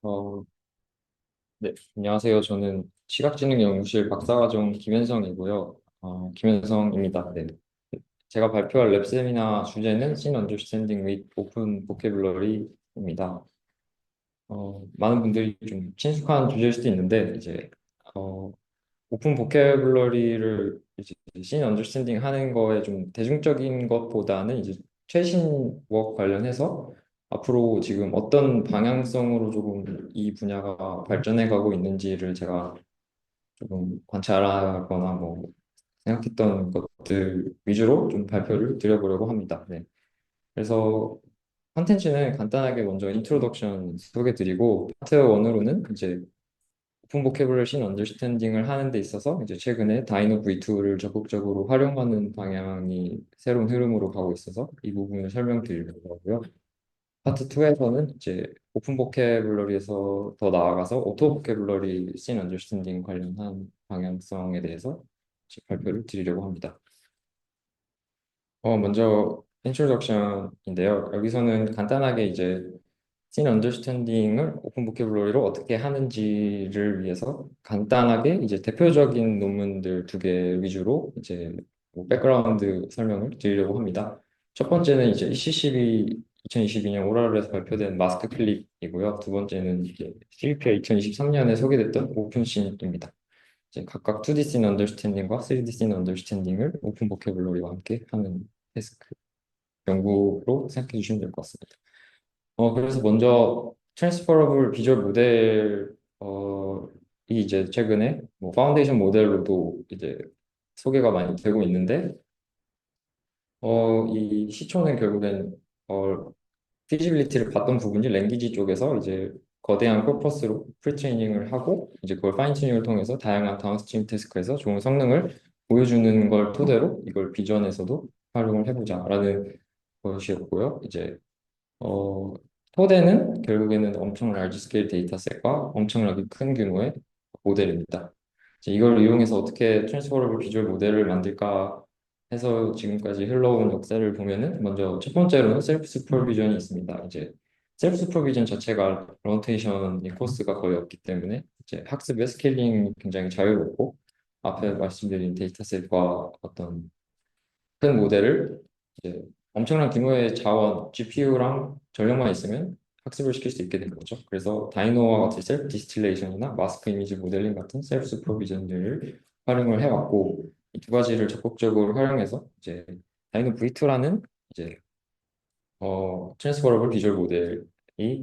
어, 네, 안녕하세요. 저는 시각지능연구실 박사과정 김현성이고요. 김현성입니다. 네. 제가 발표할 랩 세미나 주제는 Scene Understanding with Open Vocabulary입니다. 많은 분들이 좀 친숙한 주제일 수도 있는데, 어, 오픈 보캐블러리를 이제 씬 언더스탠딩 하는 거에 좀 대중적인 것보다는 이제 최신 웍 관련해서 앞으로 지금 어떤 방향성으로 조금 이 분야가 발전해 가고 있는지를 제가 조금 관찰하거나 뭐 생각했던 것들 위주로 좀 발표를 드려보려고 합니다. 네. 그래서 컨텐츠는 간단하게 먼저 인트로덕션 소개드리고 파트 1으로는 이제 오픈 보캐블러리 언더스탠딩을 하는 데 있어서 이제 최근에 다이노 V2를 적극적으로 활용하는 방향이 새로운 흐름으로 가고 있어서 이 부분을 설명드리려고 하고요. 파트 2에서는 이제 오픈 보캐블러리에서 더 나아가서 오토 보캐블러리 씬 언더스탠딩 관련한 방향성에 대해서 이제 발표를 드리려고 합니다. 먼저 인트로덕션인데요. 여기서는 간단하게 이제 씬 언더스탠딩을 오픈 보캐블러리로 어떻게 하는지를 위해서 간단하게 이제 대표적인 논문들 2개 위주로 이제 뭐 백그라운드 설명을 드리려고 합니다. 첫 번째는 이제 CCB 2022년 오랄에서 발표된 마스크 클립이고요. 두 번째는 이제 필리피아 2023년에 소개됐던 오픈씬입니다. 이제 각각 2D 씬 언더스탠딩과 3D 씬 언더스탠딩을 오픈 보캐블러리와 함께 하는 태스크 연구로 생각해 주시면 될 것 같습니다. 그래서 먼저 트랜스퍼러블 비주얼 모델 이 이제 최근에 뭐 파운데이션 모델로도 이제 소개가 많이 되고 있는데 이 시초는 결국엔 피지빌리티를 봤던 부분이 랭귀지 쪽에서 이제 거대한 코퍼스로 프리트레이닝을 하고 이제 그걸 파인 튜닝을 통해서 다양한 다운스트림 태스크에서 좋은 성능을 보여주는 걸 토대로 이걸 비전에서도 활용을 해보자라는 것이었고요. 이제 어, 토대는 결국에는 엄청 large scale 데이터셋과 엄청나게 큰 규모의 모델입니다. 이제 이걸 이용해서 어떻게 트랜스퍼러블 비주얼 모델을 만들까 해서 지금까지 흘러온 역사를 보면은 먼저 첫 번째로는 셀프 슈퍼비전이 있습니다. 이제 셀프 슈퍼비전 자체가 러테이션 코스가 거의 없기 때문에 이제 학습의 스케일링이 굉장히 자유롭고 앞에 말씀드린 데이터셋과 어떤 큰 모델을 이제 엄청난 규모의 자원, GPU랑 전력만 있으면 학습을 시킬 수 있게 된 거죠. 그래서 다이노와 같이 셀프 디스틸레이션이나 마스크 이미지 모델링 같은 셀프 슈퍼비전들을 활용을 해왔고 이 2가지를 적극적으로 활용해서 이제 다이노 V2라는 이제 트랜스퍼러블 비주얼 모델이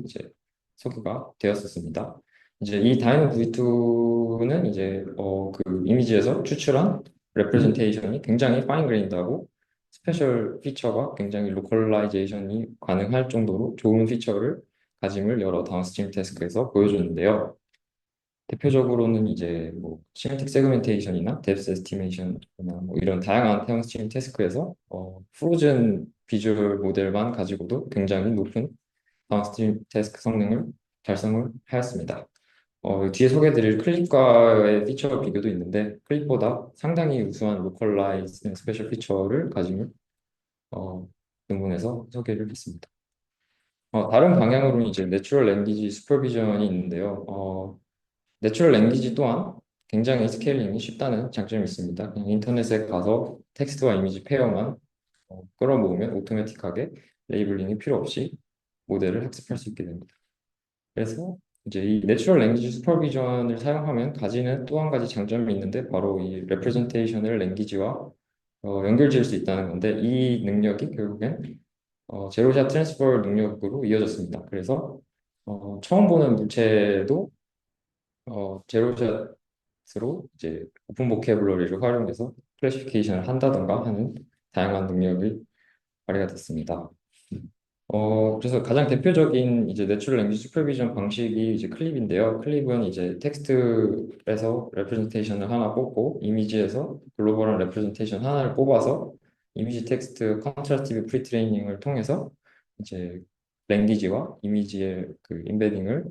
이제 소개가 되었었습니다. 이제 이 다이노 V2는 이제 그 이미지에서 추출한 레프레젠테이션이 굉장히 파인 그레인드하고 스페셜 피처가 굉장히 로컬라이제이션이 가능할 정도로 좋은 피처를 가짐을 여러 다운스트림 태스크에서 보여주는데요. 대표적으로는 이제 뭐 시멘틱 세그멘테이션이나 뎁스 에스티메이션이나 뭐 이런 다양한 다운스트림 태스크에서 프로즌 비주얼 모델만 가지고도 굉장히 높은 다운스트림 태스크 성능을 달성을 하였습니다. 뒤에 소개해드릴 클립과의 피처 비교도 있는데 클립보다 상당히 우수한 로컬라이즈 스페셜 피처를 가짐을 어, 논문에서 소개를 했습니다. 다른 방향으로는 이제 내추럴 랭귀지 슈퍼비전이 있는데요. 내추럴 랭귀지 또한 굉장히 스케일링이 쉽다는 장점이 있습니다. 그냥 인터넷에 가서 텍스트와 이미지 페어만 끌어모으면 오토매틱하게 레이블링이 필요 없이 모델을 학습할 수 있게 됩니다. 그래서 이제 이 내추럴 랭귀지 슈퍼비전을 사용하면 가지는 또 한 가지 장점이 있는데 바로 이 레프레젠테이션을 랭귀지와 연결 지을 수 있다는 건데 이 능력이 결국엔 제로샷 트랜스퍼 능력으로 이어졌습니다. 그래서 처음 보는 물체도 제로샷으로 이제 오픈 보캐블러리를 활용해서 클래시피케이션을 한다던가 하는 다양한 능력이 발휘가 됐습니다. 그래서 가장 대표적인 이제 내추럴 랭귀지 슈퍼비전 방식이 이제 클립인데요. 클립은 이제 텍스트에서 레프레젠테이션을 하나 뽑고 이미지에서 글로벌한 레프레젠테이션 하나를 뽑아서 이미지 텍스트 컨트라스티브 프리트레이닝을 통해서 이제 랭귀지와 이미지의 그 임베딩을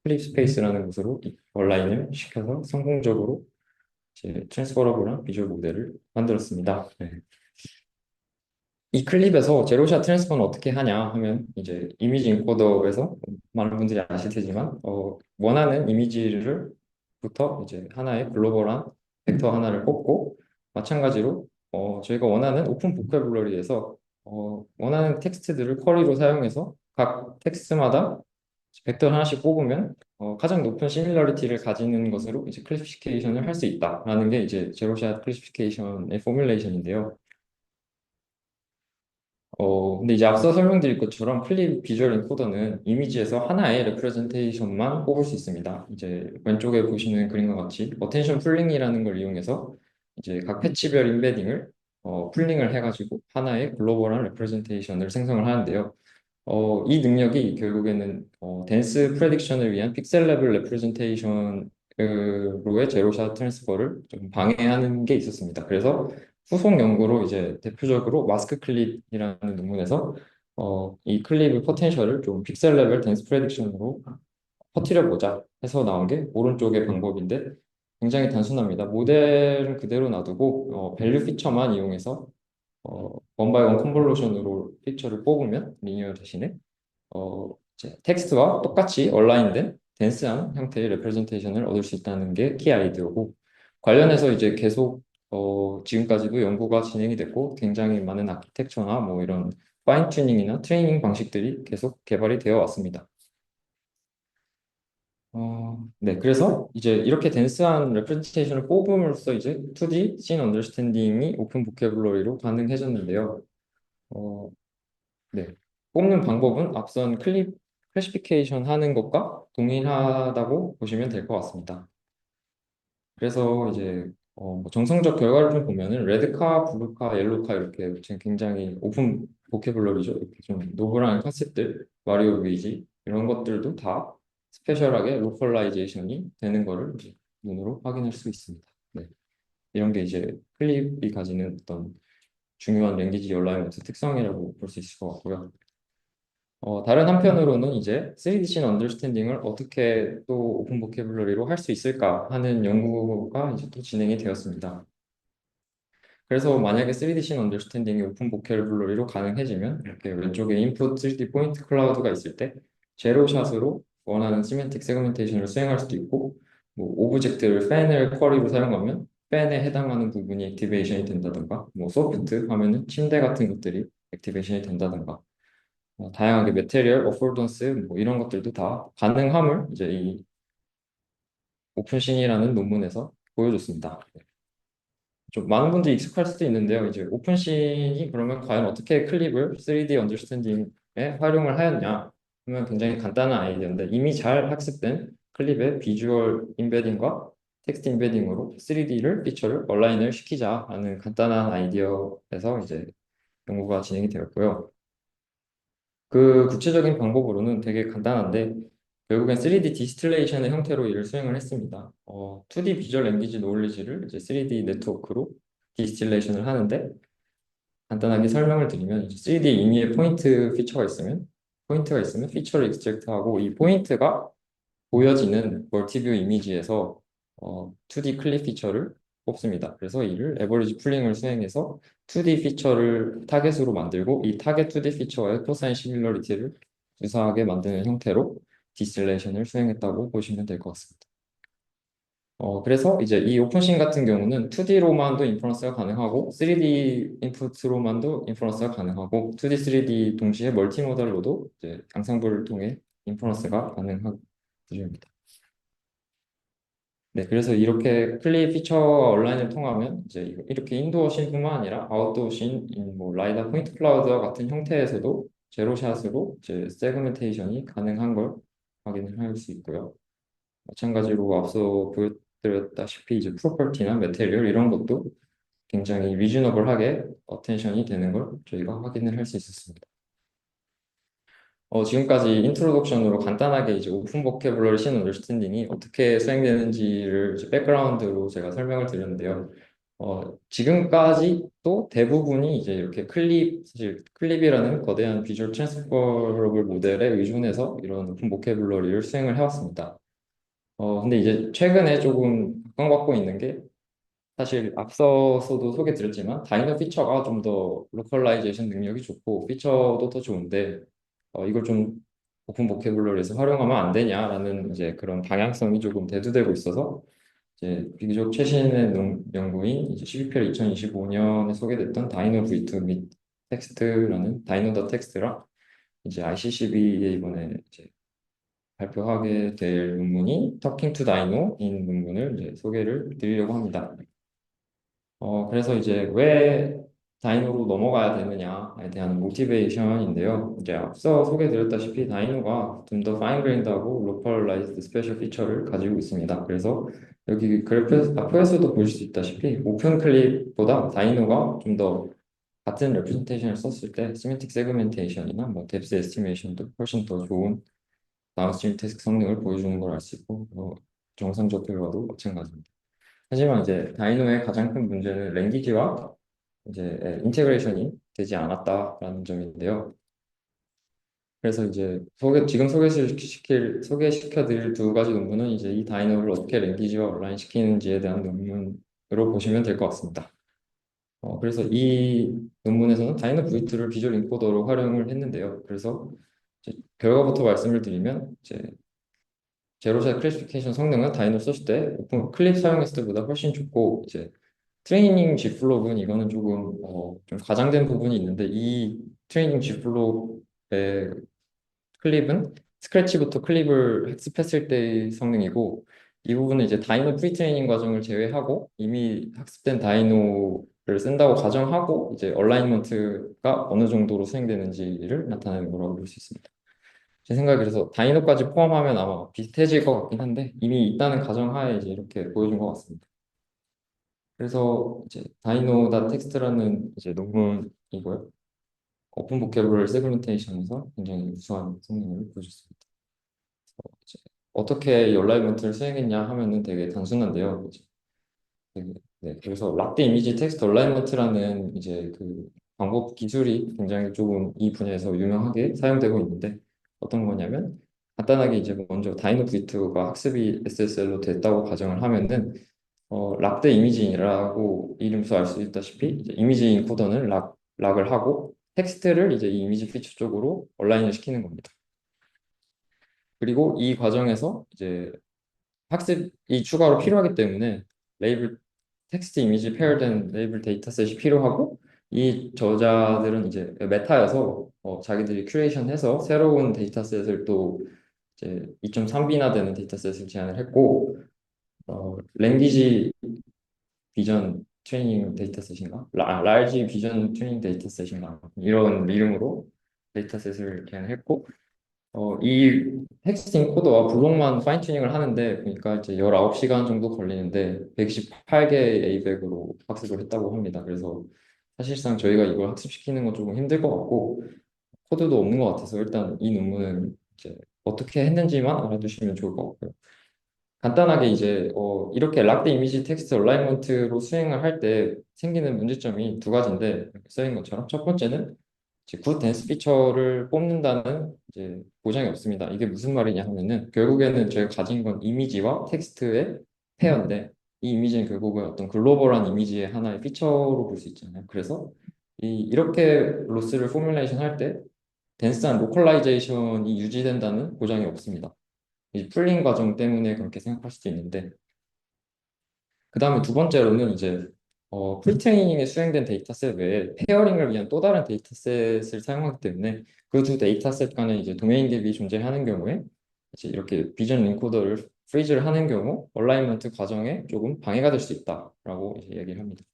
클립 스페이스라는 곳으로 얼라인을 시켜서 성공적으로 이제 트랜스퍼러블한 비주얼 모델을 만들었습니다. 네. 이 클립에서 제로샷 트랜스퍼는 어떻게 하냐 하면 이제 이미지 인코더에서 많은 분들이 아실 테지만 원하는 이미지를부터 이제 하나의 글로벌한 벡터 하나를 뽑고 마찬가지로 저희가 원하는 오픈 보캐블러리에서 원하는 텍스트들을 쿼리로 사용해서 각 텍스트마다 벡터 하나씩 뽑으면 가장 높은 시밀러리티를 가지는 것으로 이제 클래시피케이션을 할 수 있다라는 게 이제 제로샷 클래시피케이션의 포뮬레이션인데요. 근데 이제 앞서 설명드린 것처럼 클립 비주얼 엔코더는 이미지에서 하나의 레프레젠테이션만 뽑을 수 있습니다. 이제 왼쪽에 보시는 그림과 같이 어텐션 풀링이라는 걸 이용해서 이제 각 패치별 인베딩을 풀링을 해가지고 하나의 글로벌한 레프레젠테이션을 생성을 하는데요. 이 능력이 결국에는 댄스 프레딕션을 위한 픽셀 레벨 레프레젠테이션으로의 제로샷 트랜스퍼를 좀 방해하는 게 있었습니다. 그래서 후속 연구로 이제 대표적으로 마스크 클립이라는 논문에서 이 클립의 포텐셜을 좀 픽셀 레벨 댄스 프레딕션으로 퍼뜨려 보자 해서 나온 게 오른쪽의 방법인데 굉장히 단순합니다. 모델은 그대로 놔두고 밸류 피처만 이용해서 원바이 원 컨볼루션으로 피처를 뽑으면 리니어 대신에 이제 텍스트와 똑같이 얼라인된 댄스한 형태의 레프레젠테이션을 얻을 수 있다는 게 키 아이디어고 관련해서 이제 계속 지금까지도 연구가 진행이 됐고 굉장히 많은 아키텍처나 뭐 이런 파인 튜닝이나 트레이닝 방식들이 계속 개발이 되어 왔습니다. 네, 그래서 이제 이렇게 댄스한 레프레젠테이션을 뽑음으로써 이제 2D 씬 언더스탠딩이 오픈 보캐블러리로 가능해졌는데요. 어, 네. 뽑는 방법은 앞선 클립 클래시피케이션 하는 것과 동일하다고 보시면 될 것 같습니다. 그래서 이제 뭐 정성적 결과를 좀 보면은 레드카, 블루카, 옐로카 이렇게 지금 굉장히 오픈 보캐블러리죠. 이렇게 좀 노블한 컨셉들, 마리오 루이지 이런 것들도 다 스페셜하게 로컬라이제이션이 되는 거를 이제 눈으로 확인할 수 있습니다. 네. 이런 게 이제 클립이 가지는 어떤 중요한 랭귀지 얼라이먼트 특성이라고 볼 수 있을 것 같고요. 다른 한편으로는 이제 3D 씬 언더스탠딩을 어떻게 또 오픈 보캐블러리로 할 수 있을까 하는 연구가 이제 또 진행이 되었습니다. 그래서 만약에 3D 씬 언더스탠딩이 오픈 보캐블러리로 가능해지면 이렇게 왼쪽에 인풋 3D 포인트 클라우드가 있을 때 제로샷으로 원하는 시멘틱 세그멘테이션을 수행할 수도 있고 뭐 오브젝트를 팬을 쿼리로 사용하면 팬에 해당하는 부분이 액티베이션이 된다든가 뭐 소프트 하면은 침대 같은 것들이 액티베이션이 된다든가 다양하게 메테리얼, 어포던스 뭐 이런 것들도 다 가능함을 이제 이 오픈신이라는 논문에서 보여줬습니다. 좀 많은 분들이 익숙할 수도 있는데요. 이제 오픈신이 그러면 과연 어떻게 클립을 3D 언더스탠딩에 활용을 하였냐 하면 굉장히 간단한 아이디어인데 이미 잘 학습된 클립의 비주얼 인베딩과 텍스트 인베딩으로 3D를 피처를 얼라인을 시키자 하는 간단한 아이디어에서 이제 연구가 진행이 되었고요. 그 구체적인 방법으로는 되게 간단한데 결국엔 3D 디스틸레이션의 형태로 이를 수행을 했습니다. 2D 비주얼 랭귀지 노을리지를 이제 3D 네트워크로 디스틸레이션을 하는데 간단하게 설명을 드리면 이제 3D 임의의 포인트가 있으면 피처를 익스트랙트하고 이 포인트가 보여지는 멀티뷰 이미지에서 2D 클립 피처를 뽑습니다. 그래서 이를 에버리지 풀링을 수행해서 2D 피처를 타겟으로 만들고 이 타겟 2D 피처와의 코사인 시밀러리티를 유사하게 만드는 형태로 디스틸레이션을 수행했다고 보시면 될 것 같습니다. 그래서 이제 이 오픈신 같은 경우는 2D로만도 인퍼런스가 가능하고 3D 인풋으로만도 인퍼런스가 가능하고 2D, 3D 동시에 멀티모달로도 이제 양상부를 통해 인퍼런스가 가능한 구조입니다. 네, 그래서 이렇게 클립 피처 온라인을 통하면 이제 이렇게 인도어 씬뿐만 아니라 아웃도어 씬, 뭐 라이다 포인트 클라우드와 같은 형태에서도 제로샷으로 이제 세그멘테이션이 가능한 걸 확인을 할 수 있고요. 마찬가지로 앞서 보여드렸다시피 이제 프로퍼티나 매테리얼 이런 것도 굉장히 리즈너블하게 어텐션이 되는 걸 저희가 확인을 할 수 있었습니다. 지금까지 인트로덕션으로 간단하게 이제 오픈 보캐블러리 씬 언더스탠딩이 어떻게 수행되는지를 이제 백그라운드로 제가 설명을 드렸는데요. 지금까지 또 대부분이 이제 이렇게 사실 클립이라는 거대한 비주얼 트랜스퍼러블 모델에 의존해서 이런 오픈 보캐블러리를 수행을 해왔습니다. 근데 이제 최근에 조금 각광받고 있는 게 사실 앞서서도 소개 드렸지만 다이너 피처가 좀 더 로컬라이제이션 능력이 좋고 피처도 더 좋은데 이걸 좀 오픈 보캐블러리에서 활용하면 안 되냐라는 이제 그런 방향성이 조금 대두되고 있어서 이제 비교적 최신의 연구인 이제 12편 2025년에 소개됐던 다이노 V2 및 텍스트라는 다이노 더 텍스트랑 이제 ICCB에 이번에 이제 발표하게 될 논문이 Talking to Dino인 논문을 이제 소개를 드리려고 합니다. 그래서 이제 왜 다이노로 넘어가야 되느냐에 대한 모티베이션인데요. 이제 앞서 소개드렸다시피 다이노가 좀 더 파인그레인드하고 로컬라이즈드 스페셜 피처를 가지고 있습니다. 그래서 여기 그래프 앞에서도 보실 수 있다시피 오픈 클립보다 다이노가 좀 더 같은 레프레젠테이션을 썼을 때 시멘틱 세그멘테이션이나 뭐 뎁스 에스티메이션도 훨씬 더 좋은 다운스트림 태스크 성능을 보여주는 걸 알 수 있고 정상적 결과도 마찬가지입니다. 하지만 이제 다이노의 가장 큰 문제는 랭귀지와 이제 인테그레이션이 되지 않았다라는 점인데요. 그래서 이제 소개시켜 드릴 두 가지 논문은 이제 이 다이노를 어떻게 랭귀지와 온라인 시키는지에 대한 논문으로 보시면 될 것 같습니다. 그래서 이 논문에서는 다이노 V2를 비주얼 인코더로 활용을 했는데요. 그래서 이제 결과부터 말씀을 드리면 이제 제로샷 클래시피케이션 성능은 다이노 썼을 때 오픈 클립 사용했을 때보다 훨씬 좋고 이제 트레이닝 G플롭은 이거는 조금 좀 과장된 부분이 있는데 이 트레이닝 G플롭의 클립은 스크래치부터 클립을 학습했을 때의 성능이고 이 부분은 이제 다이노 프리트레이닝 과정을 제외하고 이미 학습된 다이노를 쓴다고 가정하고 이제 얼라이먼트가 어느 정도로 수행되는지를 나타내는 거라고 볼 수 있습니다. 제 생각에 그래서 다이노까지 포함하면 아마 비슷해질 것 같긴 한데 이미 있다는 가정하에 이제 이렇게 보여준 것 같습니다. 그래서 이제 다이노다 텍스트라는 이제 논문이고요. 오픈 보캐블러리 세그멘테이션에서 굉장히 우수한 성능을 보여줬습니다. 이제 어떻게 이 얼라이먼트를 수행했냐 하면은 되게 단순한데요. 이제 그래서 락드 이미지 텍스트 얼라이먼트라는 이제 그 방법 기술이 굉장히 조금 이 분야에서 유명하게 사용되고 있는데 어떤 거냐면 간단하게 이제 먼저 다이노 V2가 학습이 SSL로 됐다고 가정을 하면은 락드 이미지라고 이름에서 알 수 있다시피 이제 이미지 인코더는 락을 하고 텍스트를 이제 이 이미지 피처 쪽으로 얼라인을 시키는 겁니다. 그리고 이 과정에서 이제 학습이 추가로 필요하기 때문에 레이블 텍스트 이미지 페어된 레이블 데이터셋이 필요하고 이 저자들은 이제 메타여서 자기들이 큐레이션해서 새로운 데이터셋을 또 이제 2.3B나 되는 데이터셋을 제안을 했고 랭귀지 비전 트레이닝 데이터셋인가? large 비전 트레이닝 데이터셋인가? 이런 이름으로 데이터셋을 제안했고 이 텍스트 인코더와 블록만 파인 튜닝을 하는데 보니까 이제 19시간 정도 걸리는데 128개의 A백으로 학습을 했다고 합니다. 그래서 사실상 저희가 이걸 학습시키는 건 조금 힘들 것 같고 코드도 없는 것 같아서 일단 이 논문은 이제 어떻게 했는지만 알아두시면 좋을 것 같고요. 간단하게 이제 이렇게 락드 이미지 텍스트 얼라이먼트로 수행을 할 때 생기는 문제점이 두 가지인데 써인 것처럼 첫 번째는 이제 굿 댄스 피처를 뽑는다는 이제 보장이 없습니다. 이게 무슨 말이냐 하면은 결국에는 저희가 가진 건 이미지와 텍스트의 페어인데 이 이미지는 결국은 어떤 글로벌한 이미지의 하나의 피처로 볼 수 있잖아요. 그래서 이렇게 로스를 포뮬레이션 할 때 댄스한 로컬라이제이션이 유지된다는 보장이 없습니다. 이 풀링 과정 때문에 그렇게 생각할 수도 있는데 그 다음에 두 번째로는 이제 프리트레이닝에 수행된 데이터셋 외에 페어링을 위한 또 다른 데이터셋을 사용하기 때문에 그 두 데이터셋 간에 이제 도메인 갭이 존재하는 경우에 이제 이렇게 비전 인코더를 프리즈를 하는 경우 얼라이먼트 과정에 조금 방해가 될 수 있다라고 이제 얘기를 합니다.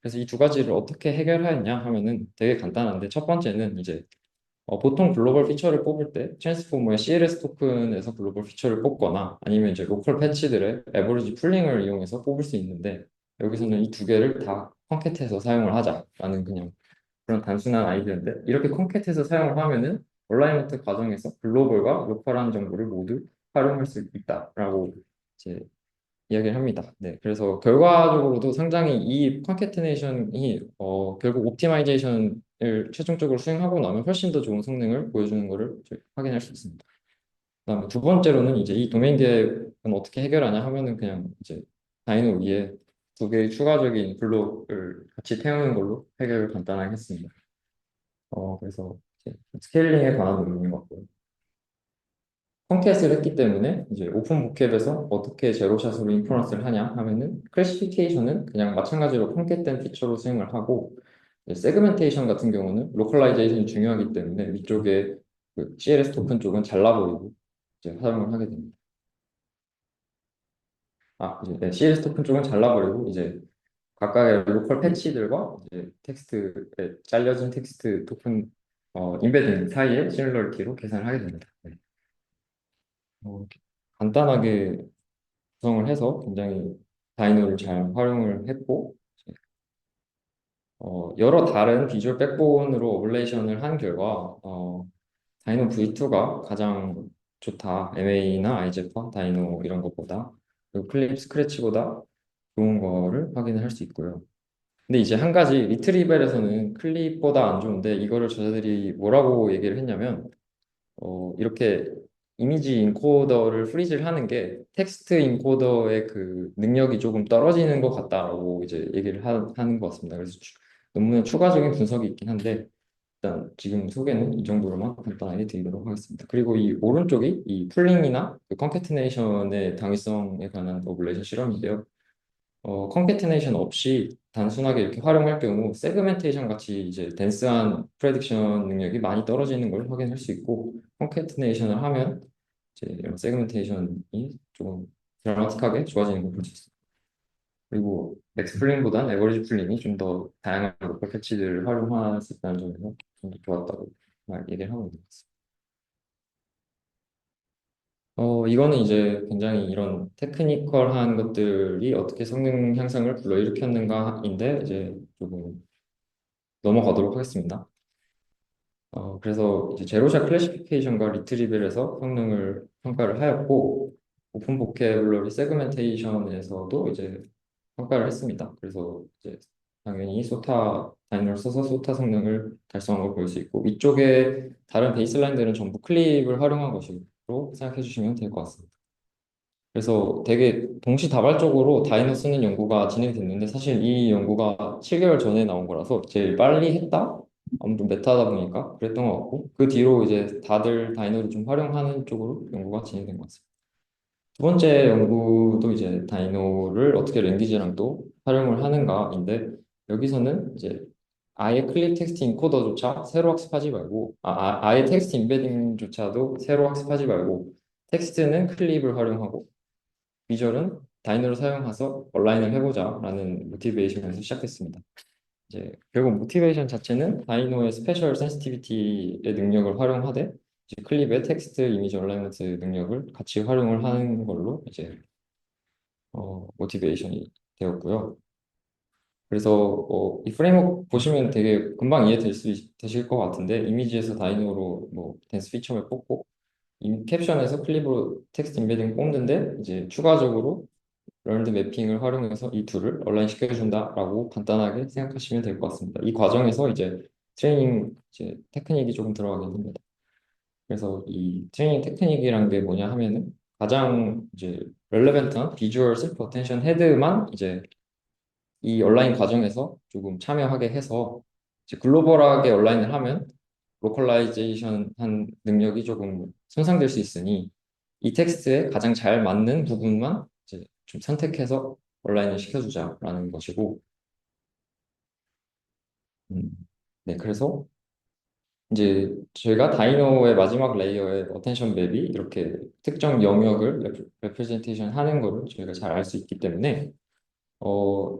그래서 이 두 가지를 어떻게 해결하였냐 하면은 되게 간단한데 첫 번째는 이제 보통 글로벌 피처를 뽑을 때 트랜스포머의 CLS 토큰에서 글로벌 피처를 뽑거나 아니면 이제 로컬 패치들의 에버리지 풀링을 이용해서 뽑을 수 있는데 여기서는 이 두 개를 다 컨캣해서 사용을 하자라는 그냥 그런 단순한 아이디어인데 이렇게 컨캣해서 사용을 하면은 얼라이먼트 과정에서 글로벌과 로컬한 정보를 모두 활용할 수 있다라고 이제 이야기를 합니다. 네, 그래서 결과적으로도 상당히 이 컨캐테네이션이 결국 옵티마이제이션을 최종적으로 수행하고 나면 훨씬 더 좋은 성능을 보여주는 것을 확인할 수 있습니다. 그다음에 두 번째로는 이제 이 도메인 갭은 어떻게 해결하냐 하면은 그냥 이제 다이노 위에 두 개의 추가적인 블록을 같이 태우는 걸로 해결을 간단하게 했습니다. 그래서 이제 스케일링에 관한 부분인 것 같고요. 펑캣을 했기 때문에 이제 오픈 보캡에서 어떻게 제로샷으로 인퍼런스를 하냐 하면은 클래시피케이션은 그냥 마찬가지로 펑캣된 피처로 수행을 하고 이제 세그멘테이션 같은 경우는 로컬라이제이션이 중요하기 때문에 위쪽에 그 CLS 토큰 쪽은 잘라버리고 이제 사용을 하게 됩니다. 이제 네, CLS 토큰 쪽은 잘라버리고 이제 각각의 로컬 패치들과 이제 텍스트에 잘려진 텍스트 토큰 인베딩 사이에 시밀러리티로 계산을 하게 됩니다. 네. 이렇게 간단하게 구성을 해서 굉장히 다이노를 잘 활용을 했고 여러 다른 비주얼 백본으로 오블레이션을 한 결과 다이노 V2가 가장 좋다. MA나 아이제파, 다이노 이런 것보다 그리고 클립 스크래치보다 좋은 거를 확인을 할 수 있고요. 근데 이제 한 가지 리트리벨에서는 클립보다 안 좋은데 이거를 저자들이 뭐라고 얘기를 했냐면 이렇게 이미지 인코더를 프리즈를 하는 게 텍스트 인코더의 그 능력이 조금 떨어지는 것 같다라고 이제 얘기를 하는 것 같습니다. 그래서 논문에 추가적인 분석이 있긴 한데 일단 지금 소개는 이 정도로만 간단하게 드리도록 하겠습니다. 그리고 이 오른쪽이 이 풀링이나 그 컨캐티네이션의 당위성에 관한 오블레이션 실험인데요. 컨캐티네이션 없이 단순하게 이렇게 활용할 경우 세그멘테이션 같이 이제 덴스한 프레딕션 능력이 많이 떨어지는 걸 확인할 수 있고 컨캐티네이션을 하면 이제 이런 세그멘테이션이 조금 드라마틱하게 좋아지는 걸 볼 수 있습니다. 그리고 맥스 풀링보다는 에버리지 풀링이 좀 더 다양한 로컬 패치들을 활용할 수 있다는 점에서 좀 더 좋았다고 얘기를 하고 있는 것 같습니다. 이거는 이제 굉장히 이런 테크니컬한 것들이 어떻게 성능 향상을 불러일으켰는가인데 이제 조금 넘어가도록 하겠습니다. 그래서 이제 제로샷 클래시피케이션과 리트리벨에서 성능을 평가를 하였고 오픈 보캐블러리 세그멘테이션에서도 이제 평가를 했습니다. 그래서 이제 당연히 다이너를 써서 소타 성능을 달성한 걸 볼 수 있고 위쪽에 다른 베이스라인들은 전부 클립을 활용한 것으로 생각해 주시면 될 것 같습니다. 그래서 되게 동시다발적으로 다이너 쓰는 연구가 진행됐는데 사실 이 연구가 7개월 전에 나온 거라서 제일 빨리 했다? 아무래도 메타다 보니까 그랬던 것 같고 그 뒤로 이제 다들 다이너를 좀 활용하는 쪽으로 연구가 진행된 것 같습니다. 두 번째 연구도 이제 다이노를 어떻게 랭귀지랑 또 활용을 하는가인데 여기서는 이제 아예 클립 텍스트 인코더조차 새로 학습하지 말고 아예 텍스트 인베딩조차도 새로 학습하지 말고 텍스트는 클립을 활용하고 비주얼은 다이너를 사용해서 얼라인을 해보자라는 모티베이션에서 시작했습니다. 이제 결국 모티베이션 자체는 다이노의 스페셜 센시티비티의 능력을 활용하되 이제 클립의 텍스트 이미지 얼라이먼트 능력을 같이 활용을 하는 걸로 이제 모티베이션이 되었고요. 그래서 이 프레임워크 보시면 되게 금방 되실 것 같은데 이미지에서 다이노로 뭐 댄스 피처를 뽑고 캡션에서 클립으로 텍스트 인베딩 뽑는데 이제 추가적으로 럴드 매핑을 활용해서 이 둘을 얼라인 시켜준다라고 간단하게 생각하시면 될 것 같습니다. 이 과정에서 이제 트레이닝 이제 테크닉이 조금 들어가긴 합니다. 그래서 이 트레이닝 테크닉이란 게 뭐냐 하면은 가장 이제 렐레벤트한 비주얼 셀프 어텐션 헤드만 이제 이 얼라인 과정에서 조금 참여하게 해서 이제 글로벌하게 얼라인을 하면 로컬라이제이션 한 능력이 조금 손상될 수 있으니 이 텍스트에 가장 잘 맞는 부분만 이제 좀 선택해서 온라인을 시켜주자라는 것이고, 음, 네, 그래서 이제 저희가 다이노의 마지막 레이어의 어텐션 맵이 이렇게 특정 영역을 레프레젠테이션 하는 거를 저희가 잘 알 수 있기 때문에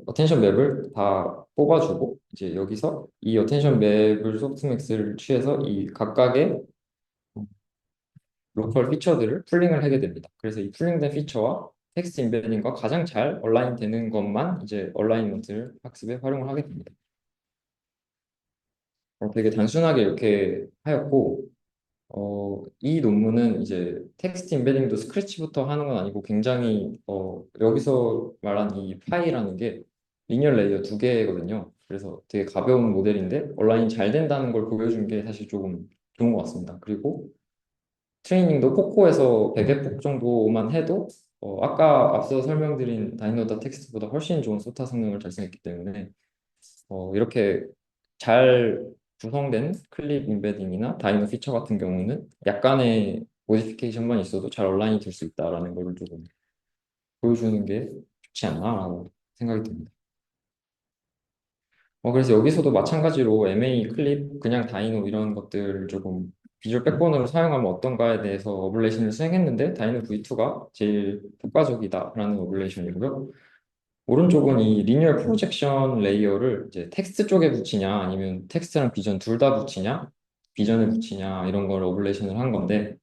어텐션 맵을 다 뽑아주고 이제 여기서 이 어텐션 맵을 소프트맥스를 취해서 이 각각의 로컬 피처들을 풀링을 하게 됩니다. 그래서 이 풀링된 피처와 텍스트 인베딩과 가장 잘 얼라인 되는 것만 이제 얼라이먼트를 학습에 활용을 하게 됩니다. 되게 단순하게 이렇게 하였고, 이 논문은 이제 텍스트 인베딩도 스크래치부터 하는 건 아니고 굉장히 여기서 말한 이 파이라는 게 리니어 레이어 두 개거든요. 그래서 되게 가벼운 모델인데 얼라인이 잘 된다는 걸 보여준 게 사실 조금 좋은 것 같습니다. 그리고 트레이닝도 코코에서 100회폭 정도만 해도 아까 앞서 설명드린 다이노다 텍스트보다 훨씬 좋은 소타 성능을 달성했기 때문에 이렇게 잘 구성된 클립 임베딩이나 다이노 피처 같은 경우는 약간의 모디피케이션만 있어도 잘 온라인이 될 수 있다라는 걸 조금 보여주는 게 좋지 않나라고 생각이 듭니다. 그래서 여기서도 마찬가지로 MA, 클립, 그냥 다이노 이런 것들을 조금 비주얼 백본으로 사용하면 어떤가에 대해서 어블레이션을 수행했는데 다이노 V2가 제일 효과적이다라는 어블레이션이고요. 오른쪽은 이 리니얼 프로젝션 레이어를 이제 텍스트 쪽에 붙이냐 아니면 텍스트랑 비전 둘 다 붙이냐 비전을 붙이냐 이런 걸 어블레이션을 한 건데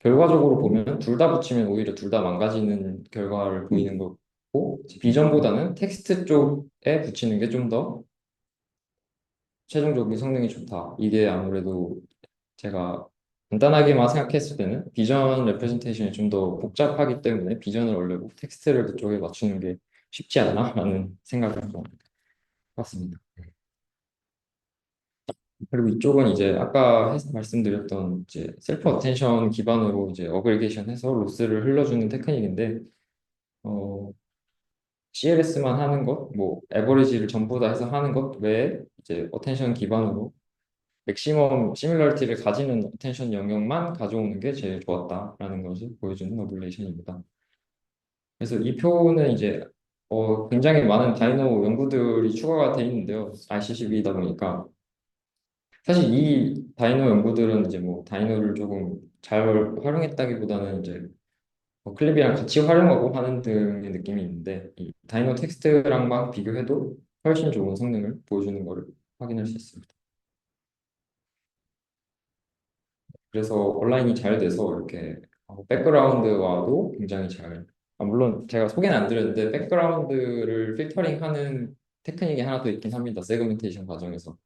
결과적으로 보면 둘 다 붙이면 오히려 둘 다 망가지는 결과를 보이는 거고 비전보다는 텍스트 쪽에 붙이는 게 좀 더 최종적인 성능이 좋다. 이게 아무래도 제가 간단하게만 생각했을 때는 비전 레프레젠테이션이 좀 더 복잡하기 때문에 비전을 올리고 텍스트를 그쪽에 맞추는 게 쉽지 않나라는 생각을 한번 해봤습니다. 그리고 이쪽은 이제 아까 말씀드렸던 이제 셀프 어텐션 기반으로 이제 어그리게이션 해서 로스를 흘려주는 테크닉인데 CLS만 하는 것, 뭐 에버리지를 전부 다 해서 하는 것 외에 이제 어텐션 기반으로 맥시멈 시밀러리티를 가지는 어텐션 영역만 가져오는 게 제일 좋았다라는 것을 보여주는 어블레이션입니다. 그래서 이 표는 이제 굉장히 많은 다이노 연구들이 추가가 돼 있는데요. ICCB이다 보니까 사실 이 다이노 연구들은 이제 뭐 다이노를 조금 잘 활용했다기보다는 이제 클립이랑 같이 활용하고 하는 등의 느낌이 있는데 이 다이노 텍스트랑만 비교해도 훨씬 좋은 성능을 보여주는 것을 확인할 수 있습니다. 그래서 온라인이 잘 돼서 이렇게 백그라운드와도 굉장히 잘 물론 제가 소개는 안 드렸는데 백그라운드를 필터링하는 테크닉이 하나 더 있긴 합니다. 세그멘테이션 과정에서.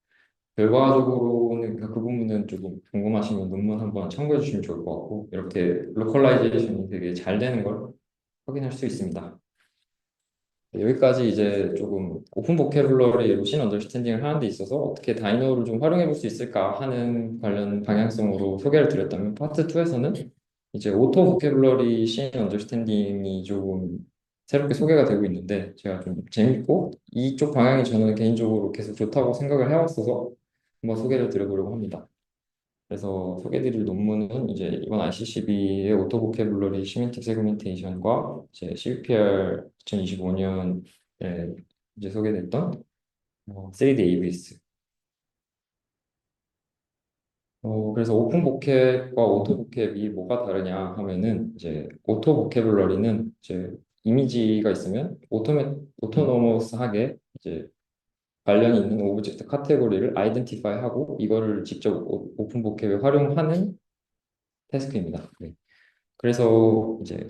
결과적으로는 그 부분은 조금 궁금하시면 논문 한번 참고해 주시면 좋을 것 같고 이렇게 로컬라이제이션이 되게 잘 되는 걸 확인할 수 있습니다. 여기까지 이제 조금 오픈 보캐블러리 로신 언더스탠딩을 하는 데 있어서 어떻게 다이노를 좀 활용해 볼 수 있을까 하는 관련 방향성으로 소개를 드렸다면 파트 2에서는 이제 오토 보캐블러리 신 언더스탠딩이 조금 새롭게 소개가 되고 있는데 제가 좀 재밌고 이쪽 방향이 저는 개인적으로 계속 좋다고 생각을 해왔어서 한번 소개를 드려보려고 합니다. 그래서 소개드릴 논문은 이제 이번 ICCB의 오토 보캐블러리 시멘틱 세그멘테이션과 이제 CVPR 2025년에 이제 소개됐던 3D ABS. 그래서 오픈 보캡과 오토 보캡이 뭐가 다르냐 하면은 이제 오토 보캐블러리는 이제 이미지가 있으면 오토노머스하게 이제 관련이 있는 오브젝트 카테고리를 아이덴티파이 하고 이거를 직접 오픈 보캡에 활용하는 태스크입니다. 네. 그래서 이제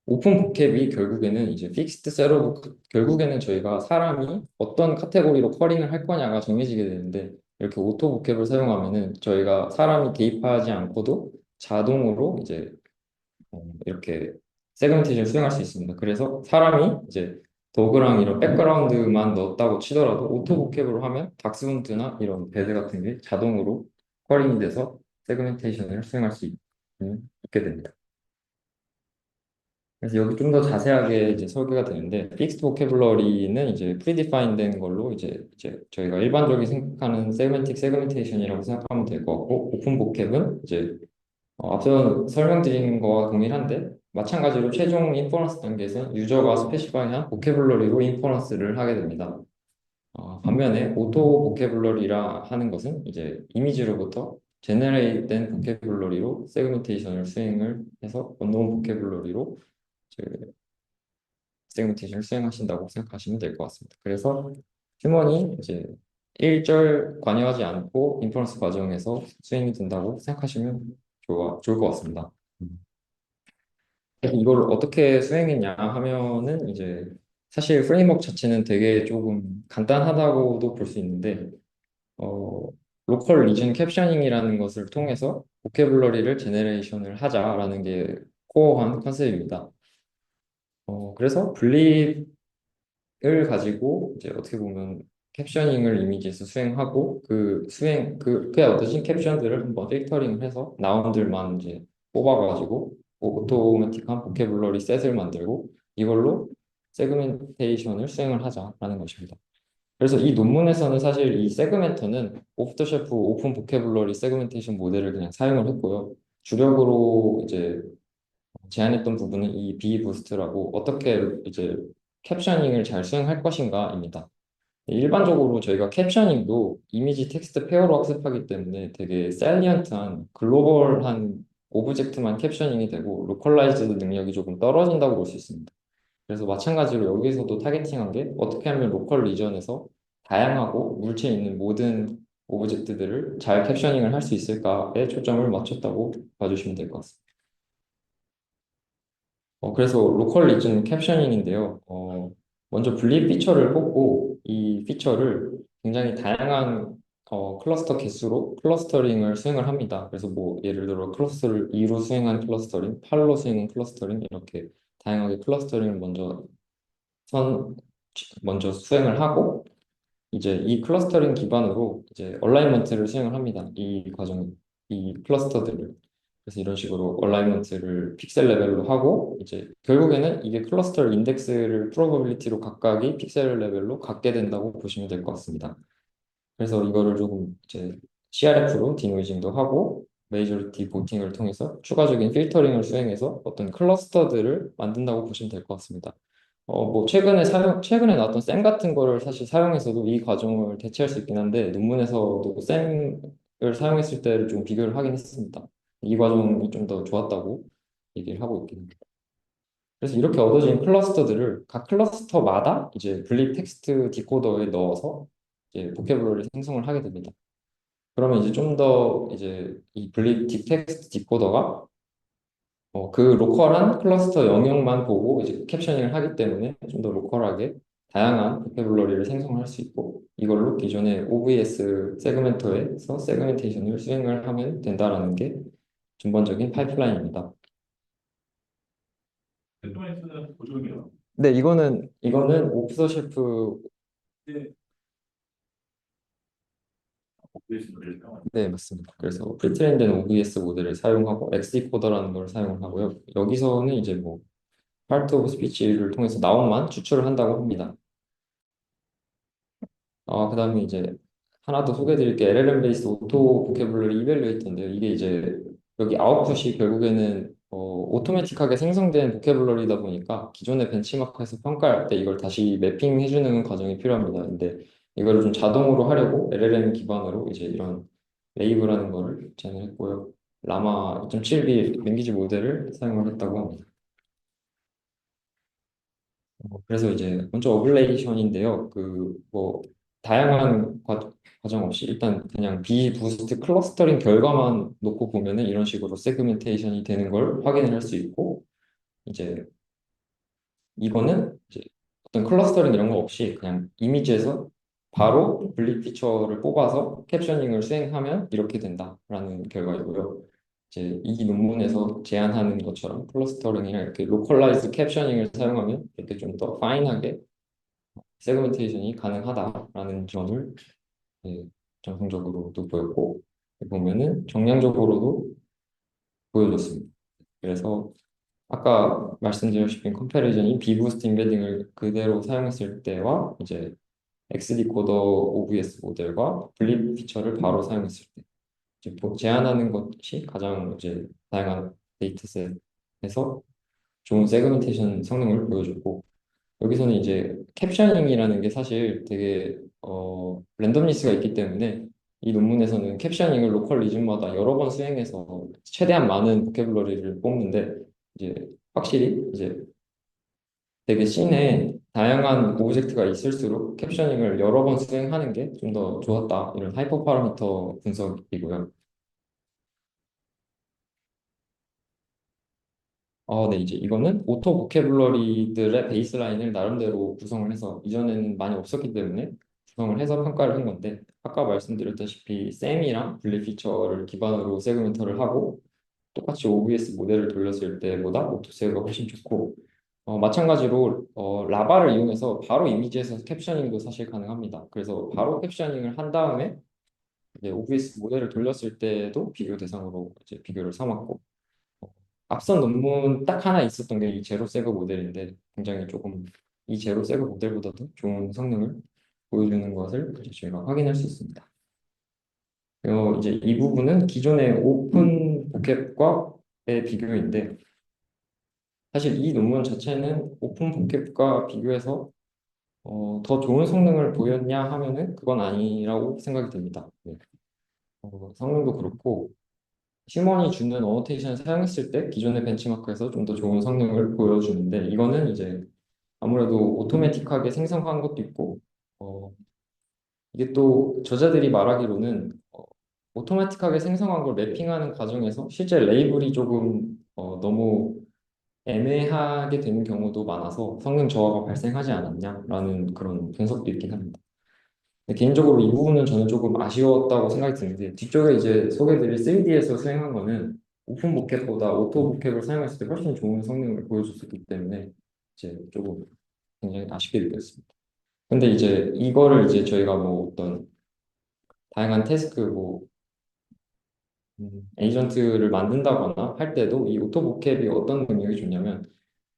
오픈 보캡이 결국에는 이제 픽스드 셋업 결국에는 저희가 사람이 어떤 카테고리로 커링을 할 거냐가 정해지게 되는데 이렇게 오토 보캡을 사용하면은 저희가 사람이 개입하지 않고도 자동으로 이제 이렇게 세그멘테이션을 수행할 수 있습니다. 그래서 사람이 이제 도그랑 이런 백그라운드만 넣었다고 치더라도 오토 보캡으로 하면 닥스훈트나 이런 배드 같은 게 자동으로 커링이 돼서 세그멘테이션을 수행할 수 있게 됩니다. 그래서 여기 좀 더 자세하게 이제 설계가 되는데 픽스드 보캐블러리는 이제 프리디파인 된 걸로 이제 저희가 일반적인 생각하는 세그멘틱 세그멘테이션이라고 생각하면 될 것 같고 오픈 보캡은 이제 앞서 설명드린 거와 동일한데 마찬가지로 최종 인퍼런스 단계에서 유저가 스페시파이한 보캐블러리로 인퍼런스를 하게 됩니다. 반면에 오토 보캐블러리라 하는 것은 이제 이미지로부터 제너레이트된 보캐블러리로 세그멘테이션을 수행을 해서 언노운 보캐블러리로 세그멘테이션을 수행하신다고 생각하시면 될 것 같습니다. 그래서 휴먼이 이제 일절 관여하지 않고 인퍼런스 과정에서 수행이 된다고 생각하시면 좋을 것 같습니다. 그래서 이걸 어떻게 수행했냐 하면은 이제 사실 프레임워크 자체는 되게 조금 간단하다고도 볼 수 있는데 어, 로컬 리전 캡셔닝이라는 것을 통해서 보캐블러리를 제네레이션을 하자라는 게 코어한 컨셉입니다. 그래서 분립을 가지고 이제 어떻게 보면 캡셔닝을 이미지에서 수행하고 그게 얻어진 캡션들을 한번 필터링을 해서 나온들만 이제 뽑아가지고 오토매틱한 보캐블러리 셋을 만들고 이걸로 세그멘테이션을 수행을 하자라는 것입니다. 그래서 이 논문에서는 사실 이 세그멘터는 오프 더 셰프 오픈 보캐블러리 세그멘테이션 모델을 그냥 사용을 했고요. 주력으로 이제 제안했던 부분은 이 비부스트라고 어떻게 이제 캡셔닝을 잘 수행할 것인가입니다. 일반적으로 저희가 캡셔닝도 이미지 텍스트 페어로 학습하기 때문에 되게 셀리언트한 글로벌한 오브젝트만 캡셔닝이 되고 로컬라이즈드 능력이 조금 떨어진다고 볼 수 있습니다. 그래서 마찬가지로 여기서도 타겟팅한 게 어떻게 하면 로컬 리전에서 다양하고 물체에 있는 모든 오브젝트들을 잘 캡셔닝을 할 수 있을까에 초점을 맞췄다고 봐주시면 될 것 같습니다. 그래서 로컬 리전 캡셔닝인데요. 먼저 분리 피처를 뽑고 이 피처를 굉장히 다양한 클러스터 개수로 클러스터링을 수행을 합니다. 그래서 뭐 예를 들어 클러스터를 2로 수행한 클러스터링, 8로 수행한 클러스터링 이렇게 다양하게 클러스터링을 선, 먼저 수행을 하고 이제 이 클러스터링 기반으로 이제 얼라이먼트를 수행을 합니다. 이 클러스터들을. 그래서 이런 식으로 얼라이먼트를 픽셀 레벨로 하고 이제 결국에는 이게 클러스터 인덱스를 프로버빌리티로 각각이 픽셀 레벨로 갖게 된다고 보시면 될 것 같습니다. 그래서 이거를 조금 이제 CRF로 디노이징도 하고 메이저리티 보팅을 통해서 추가적인 필터링을 수행해서 어떤 클러스터들을 만든다고 보시면 될 것 같습니다. 뭐 최근에 나왔던 쌤 같은 거를 사실 사용해서도 이 과정을 대체할 수 있긴 한데 논문에서도 쌤을 사용했을 때를 좀 비교를 하긴 했습니다. 이 과정이 좀 더 좋았다고 얘기를 하고 있긴 합니다. 그래서 이렇게 얻어진 클러스터들을 각 클러스터마다 이제 분리 텍스트 디코더에 넣어서 이제 보캐블러리 생성을 하게 됩니다. 그러면 이제 좀 더 이제 이 분리 텍스트 디코더가 그 로컬한 클러스터 영역만 보고 이제 캡셔닝을 하기 때문에 좀 더 로컬하게 다양한 보캐블러리를 생성할 수 있고 이걸로 기존의 OVS 세그멘터에서 세그멘테이션을 수행을 하면 된다라는 게 근본적인 파이프라인입니다. 세트멘트는 보조개요. 네, 이거는 오프 더 셰프. 네, OBS 노래를 사용하는. 네, 맞습니다. 그래서 프리트레인된 OBS 모델을 사용하고 엑스디코더라는 걸 사용을 하고요. 여기서는 이제 뭐 파트 오브 스피치를 통해서 나온만 추출을 한다고 합니다. 그다음에 이제 하나 더 소개해드릴 게 LLM 베이스 오토 보캐블러리 이밸류에이터인데요. 이게 이제 여기 아웃풋이 결국에는 오토매틱하게 생성된 보캐블러리다 보니까 기존의 벤치마크에서 평가할 때 이걸 다시 매핑해주는 과정이 필요합니다. 근데 이거를 좀 자동으로 하려고 LLM 기반으로 이제 이런 레이브라는 거를 제안했고요. 라마 2.7B 랭귀지 모델을 사용을 했다고 합니다. 그래서 이제 먼저 어블레이션인데요. 그 뭐 다양한 과정 없이 일단 그냥 비부스트 클러스터링 결과만 놓고 보면은 이런 식으로 세그멘테이션이 되는 걸 확인을 할 수 있고 이제 이거는 이제 어떤 클러스터링 이런 거 없이 그냥 이미지에서 바로 분리 피처를 뽑아서 캡셔닝을 수행하면 이렇게 된다라는 결과이고요. 이제 이 논문에서 제안하는 것처럼 클러스터링이나 이렇게 로컬라이즈 캡셔닝을 사용하면 이렇게 좀 더 파인하게 세그멘테이션이 가능하다라는 점을 예, 정성적으로도 보였고 보면은 정량적으로도 보여줬습니다. 그래서 아까 말씀드렸다시피 컴패리전이 비부스트 임베딩을 그대로 사용했을 때와 이제 XD코더 OVS 모델과 분리 피처를 바로 사용했을 때 이제 제안하는 것이 가장 이제 다양한 데이터셋에서 좋은 세그멘테이션 성능을 보여줬고 여기서는 이제 캡셔닝이라는 게 사실 되게 랜덤니스가 있기 때문에 이 논문에서는 캡셔닝을 로컬 리즌마다 여러 번 수행해서 최대한 많은 보캐블러리를 뽑는데 이제 확실히 이제 되게 씬에 다양한 오브젝트가 있을수록 캡셔닝을 여러 번 수행하는 게 좀 더 좋았다 이런 하이퍼 파라미터 분석이고요. 네, 이제 이거는 오토 보캐블러리들의 베이스라인을 나름대로 구성을 해서 이전에는 많이 없었기 때문에 구성을 해서 평가를 한 건데 아까 말씀드렸다시피 셈이랑 분리 피처를 기반으로 세그멘터를 하고 똑같이 OBS 모델을 돌렸을 때보다 오토세가 훨씬 좋고 마찬가지로 라바를 이용해서 바로 이미지에서 캡셔닝도 사실 가능합니다. 그래서 바로 캡셔닝을 한 다음에 이제 OBS 모델을 돌렸을 때도 비교 대상으로 이제 비교를 삼았고 앞선 논문 딱 하나 있었던 게 이 제로 세그 모델인데 굉장히 조금 이 제로 세그 모델보다도 좋은 성능을 보여주는 것을 이제 저희가 확인할 수 있습니다. 그리고 이제 이 부분은 기존의 오픈 보캡과의 비교인데 사실 이 논문 자체는 오픈 보캡과 비교해서 더 좋은 성능을 보였냐 하면은 그건 아니라고 생각이 듭니다. 네. 성능도 그렇고 휴먼이 주는 어노테이션을 사용했을 때 기존의 벤치마크에서 좀 더 좋은 성능을 보여주는데 이거는 이제 아무래도 오토매틱하게 생성한 것도 있고 어, 이게 또 저자들이 말하기로는 오토매틱하게 생성한 걸 매핑하는 과정에서 실제 레이블이 조금 너무 애매하게 되는 경우도 많아서 성능 저하가 발생하지 않았냐라는 그런 분석도 있긴 합니다. 근데 개인적으로 이 부분은 저는 조금 아쉬웠다고 생각이 드는데 뒤쪽에 이제 소개드릴 3D에서 수행한 거는 오픈 보켓보다 오토 보켓을 사용했을 때 훨씬 좋은 성능을 보여줬었기 때문에 이제 조금 굉장히 아쉽게 느꼈습니다. 근데 이제 이거를 이제 저희가 뭐 어떤 다양한 태스크 뭐 에이전트를 만든다거나 할 때도 이 오토 보캡이 어떤 능력이 좋냐면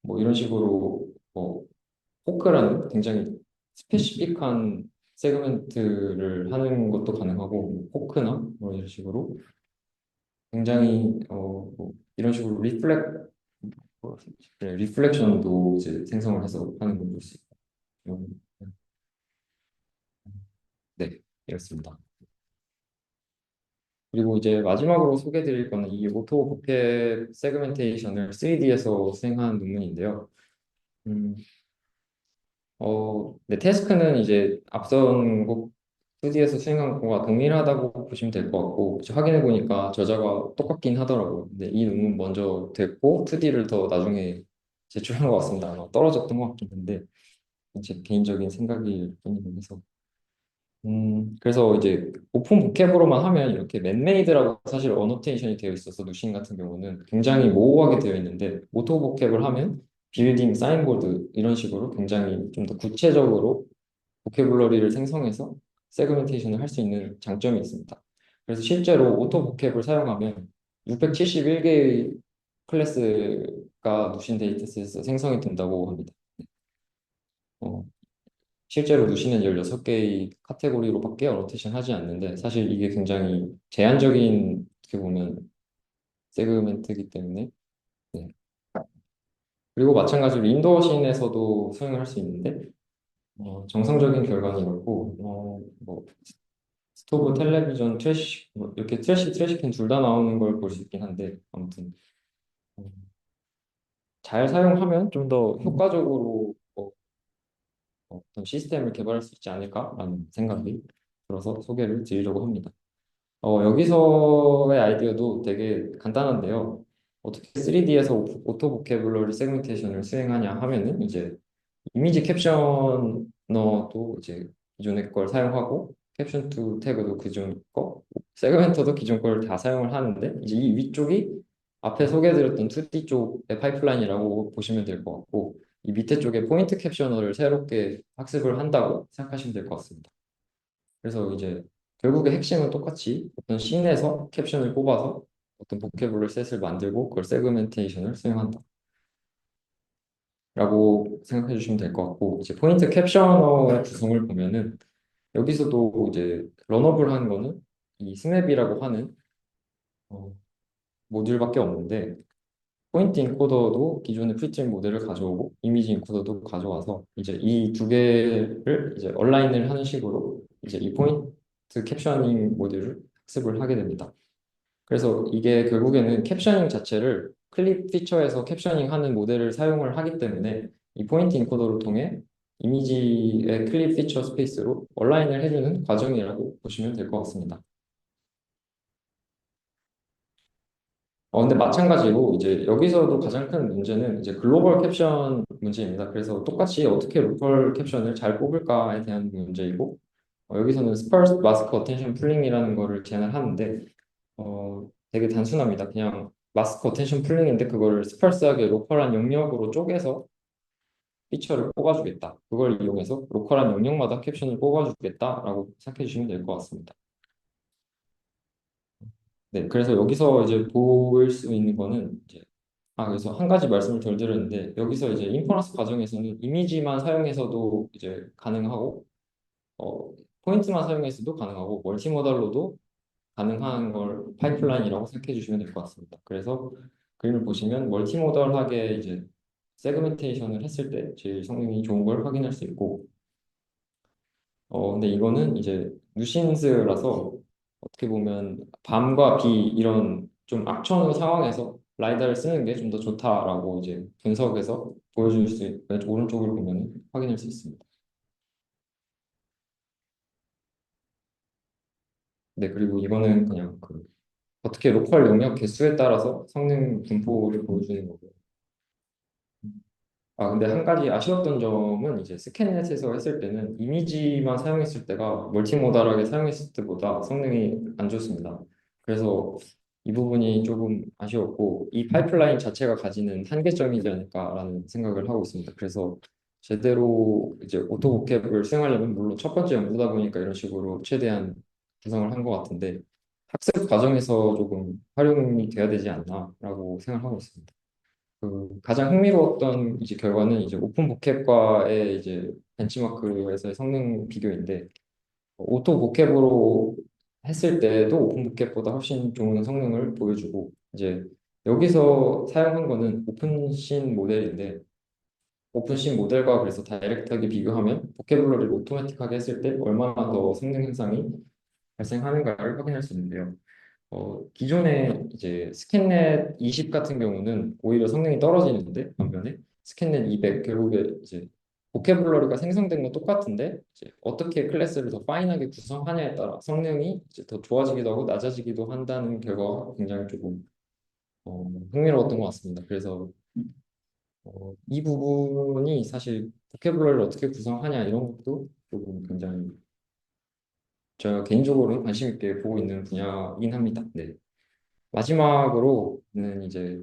뭐 이런 식으로 뭐 포크라는 굉장히 스페시픽한 세그멘트를 하는 것도 가능하고 뭐 포크나 뭐 이런 식으로 굉장히 뭐 이런 식으로 리플렉션도 이제 생성을 해서 하는 걸 볼 수 있고 음, 네 이렇습니다. 그리고 이제 마지막으로 소개해드릴 거는 이 오토 보캡 세그멘테이션을 3D에서 수행한 논문인데요. 음, 네, 태스크는 이제 앞선 곡 2D에서 수행한 거와 동일하다고 보시면 될 것 같고, 확인해 보니까 저자가 똑같긴 하더라고요. 근데 이 논문 먼저 됐고, 2D를 더 나중에 제출한 것 같습니다. 아마 떨어졌던 것 같긴 한데, 제 개인적인 생각일 뿐이긴 해서. 그래서 이제 오픈 보캡으로만 하면 이렇게 맨메이드라고 사실 어노테이션이 되어 있어서 누신 같은 경우는 굉장히 모호하게 되어 있는데 오토 보캡을 하면 빌딩, 사인보드 이런 식으로 굉장히 좀 더 구체적으로 보캐블러리를 생성해서 세그멘테이션을 할 수 있는 장점이 있습니다. 그래서 실제로 오토 보캡을 사용하면 671개의 클래스가 누신 데이터셋에서 생성이 된다고 합니다. 어, 실제로 누시는 16개의 카테고리로밖에 어노테이션 하지 않는데 사실 이게 굉장히 제한적인 어떻게 보면 세그멘트이기 때문에 네. 그리고 마찬가지로 인도어신에서도 수행을 할 수 있는데 정상적인 결과는 이렇고 뭐 스토브, 텔레비전, 트래시 뭐 이렇게 트래시캔 둘 다 나오는 걸 볼 수 있긴 한데 아무튼 어, 잘 사용하면 좀 더 효과적으로 어떤 시스템을 개발할 수 있지 않을까라는 생각이 들어서 소개를 드리려고 합니다. 여기서의 아이디어도 되게 간단한데요. 어떻게 3D에서 오토 보캐블러리 세그멘테이션을 수행하냐 하면은 이제 이미지 캡셔너도 이제 기존의 걸 사용하고 캡션 투 태그도 기존 거, 세그멘터도 기존 걸 다 사용을 하는데 이제 이 위쪽이 앞에 소개해드렸던 2D 쪽의 파이프라인이라고 보시면 될 것 같고 이 밑에 쪽에 포인트 캡셔너를 새롭게 학습을 한다고 생각하시면 될 것 같습니다. 그래서 이제 결국의 핵심은 똑같이 어떤 씬에서 캡션을 뽑아서 어떤 보캐블러 셋을 만들고 그걸 세그멘테이션을 수행한다. 라고 생각해 주시면 될 것 같고 이제 포인트 캡셔너의 구성을 보면은 여기서도 이제 러너블한 거는 이 스냅이라고 하는 어, 모듈밖에 없는데 포인트 인코더도 기존의 프리트림 모델을 가져오고 이미지 인코더도 가져와서 이제 이 두 개를 이제 얼라인을 하는 식으로 이제 이 포인트 캡셔닝 모듈을 학습을 하게 됩니다. 그래서 이게 결국에는 캡셔닝 자체를 클립 피처에서 캡셔닝 하는 모델을 사용을 하기 때문에 이 포인트 인코더를 통해 이미지의 클립 피처 스페이스로 얼라인을 해주는 과정이라고 보시면 될 것 같습니다. 근데 마찬가지로 이제 여기서도 가장 큰 문제는 이제 글로벌 캡션 문제입니다. 그래서 똑같이 어떻게 로컬 캡션을 잘 뽑을까에 대한 문제이고 여기서는 스퍼스 마스크 어텐션 풀링이라는 거를 제안을 하는데 되게 단순합니다. 그냥 마스크 어텐션 풀링인데 그거를 스펄스하게 로컬한 영역으로 쪼개서 피처를 뽑아주겠다. 그걸 이용해서 로컬한 영역마다 캡션을 뽑아주겠다라고 생각해 주시면 될 것 같습니다. 네, 그래서 여기서 이제 보일 수 있는 거는 이제 그래서 한 가지 말씀을 덜 드렸는데, 여기서 이제 인퍼런스 과정에서는 이미지만 사용해서도 이제 가능하고, 어, 포인트만 사용해서도 가능하고, 멀티모달로도 가능한 걸 파이프라인이라고 생각해 주시면 될 것 같습니다. 그래서 그림을 보시면 멀티모달하게 이제 세그멘테이션을 했을 때 제일 성능이 좋은 걸 확인할 수 있고, 근데 이거는 이제 누신스라서 어떻게 보면 밤과 비 이런 좀 악천후 상황에서 라이다를 쓰는 게 좀 더 좋다라고 이제 분석해서 보여줄 수, 오른쪽을 보면 확인할 수 있습니다. 네, 그리고 이거는 그냥 그 어떻게 로컬 영역 개수에 따라서 성능 분포를 보여주는 거고요. 근데 한 가지 아쉬웠던 점은 이제 스캔넷에서 했을 때는 이미지만 사용했을 때가 멀티모달하게 사용했을 때보다 성능이 안 좋습니다. 그래서 이 부분이 조금 아쉬웠고, 이 파이프라인 자체가 가지는 한계점이지 않을까라는 생각을 하고 있습니다. 그래서 제대로 이제 오토보캡을 수행하려면 물론 첫 번째 연구다 보니까 이런 식으로 최대한 구성을 한 것 같은데, 학습 과정에서 조금 활용이 돼야 되지 않나라고 생각하고 있습니다. 그 가장 흥미로웠던 이제 결과는 이제 오픈 보캡과의 이제 벤치마크에서의 성능 비교인데, 오토 보캡으로 했을 때도 오픈 보캡보다 훨씬 좋은 성능을 보여주고, 이제 여기서 사용한 거는 오픈씬 모델인데, 오픈씬 모델과 그래서 다이렉트하게 비교하면 보캐블러리를 오토매틱하게 했을 때 얼마나 더 성능 향상이 발생하는가를 확인할 수 있는데요. 기존에 이제 스캔넷 20 같은 경우는 오히려 성능이 떨어지는데, 반면에 스캔넷 200 결국에 이제 보캐블러리가 생성된 건 똑같은데 이제 어떻게 클래스를 더 파인하게 구성하냐에 따라 성능이 이제 더 좋아지기도 하고 낮아지기도 한다는 결과가 굉장히 조금 흥미로웠던 것 같습니다. 그래서 이 부분이 사실 보캐블러리를 어떻게 구성하냐 이런 것도 조금 굉장히 제가 개인적으로는 관심 있게 보고 있는 분야이긴 합니다. 네. 마지막으로는 이제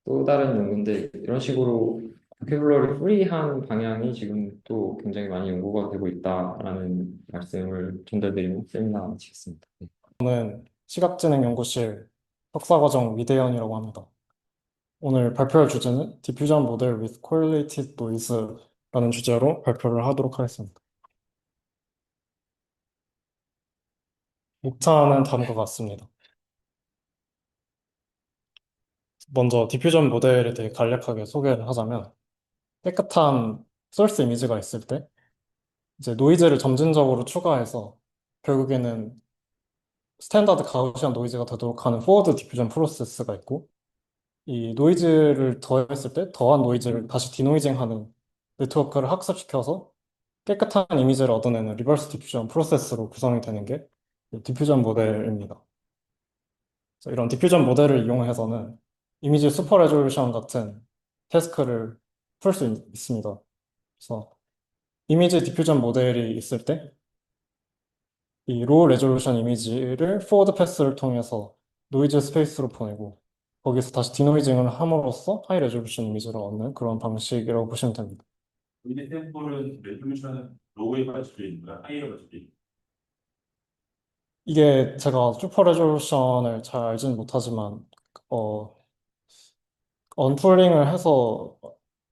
또 다른 연구인데, 이런 식으로 보캐블러리 프리한 방향이 지금 또 굉장히 많이 연구가 되고 있다라는 말씀을 전달드리고 세미나 마치겠습니다. 네. 시각지능연구실 석사과정 위대현이라고 합니다. 오늘 발표할 주제는 Diffusion Model with Correlated Noise라는 주제로 발표를 하도록 하겠습니다. 목차는 다음과 같습니다. 먼저 디퓨전 모델에 대해 간략하게 소개를 하자면, 깨끗한 소스 이미지가 있을 때 이제 노이즈를 점진적으로 추가해서 결국에는 스탠다드 가우시안 노이즈가 되도록 하는 포워드 디퓨전 프로세스가 있고, 이 노이즈를 더했을 때 더한 노이즈를 다시 디노이징하는 네트워크를 학습시켜서 깨끗한 이미지를 얻어내는 리버스 디퓨전 프로세스로 구성이 되는 게 디퓨전 모델입니다. 그래서 이런 디퓨전 모델을 이용해서는 이미지 슈퍼 레졸루션 같은 태스크를 풀 수 있습니다. 그래서 이미지 디퓨전 모델이 있을 때 이 로우 레졸루션 이미지를 포워드 패스를 통해서 노이즈 스페이스로 보내고, 거기서 다시 디노이징을 함으로써 하이 레졸루션 이미지를 얻는 그런 방식이라고 보시면 됩니다. 이제 샘플은 레졸루션은 로우에 맞춰져 있는 거야? 하이에 맞춰져 있는 이게 제가 슈퍼 레졸루션을 잘 알지는 못하지만 어, 언풀링을 해서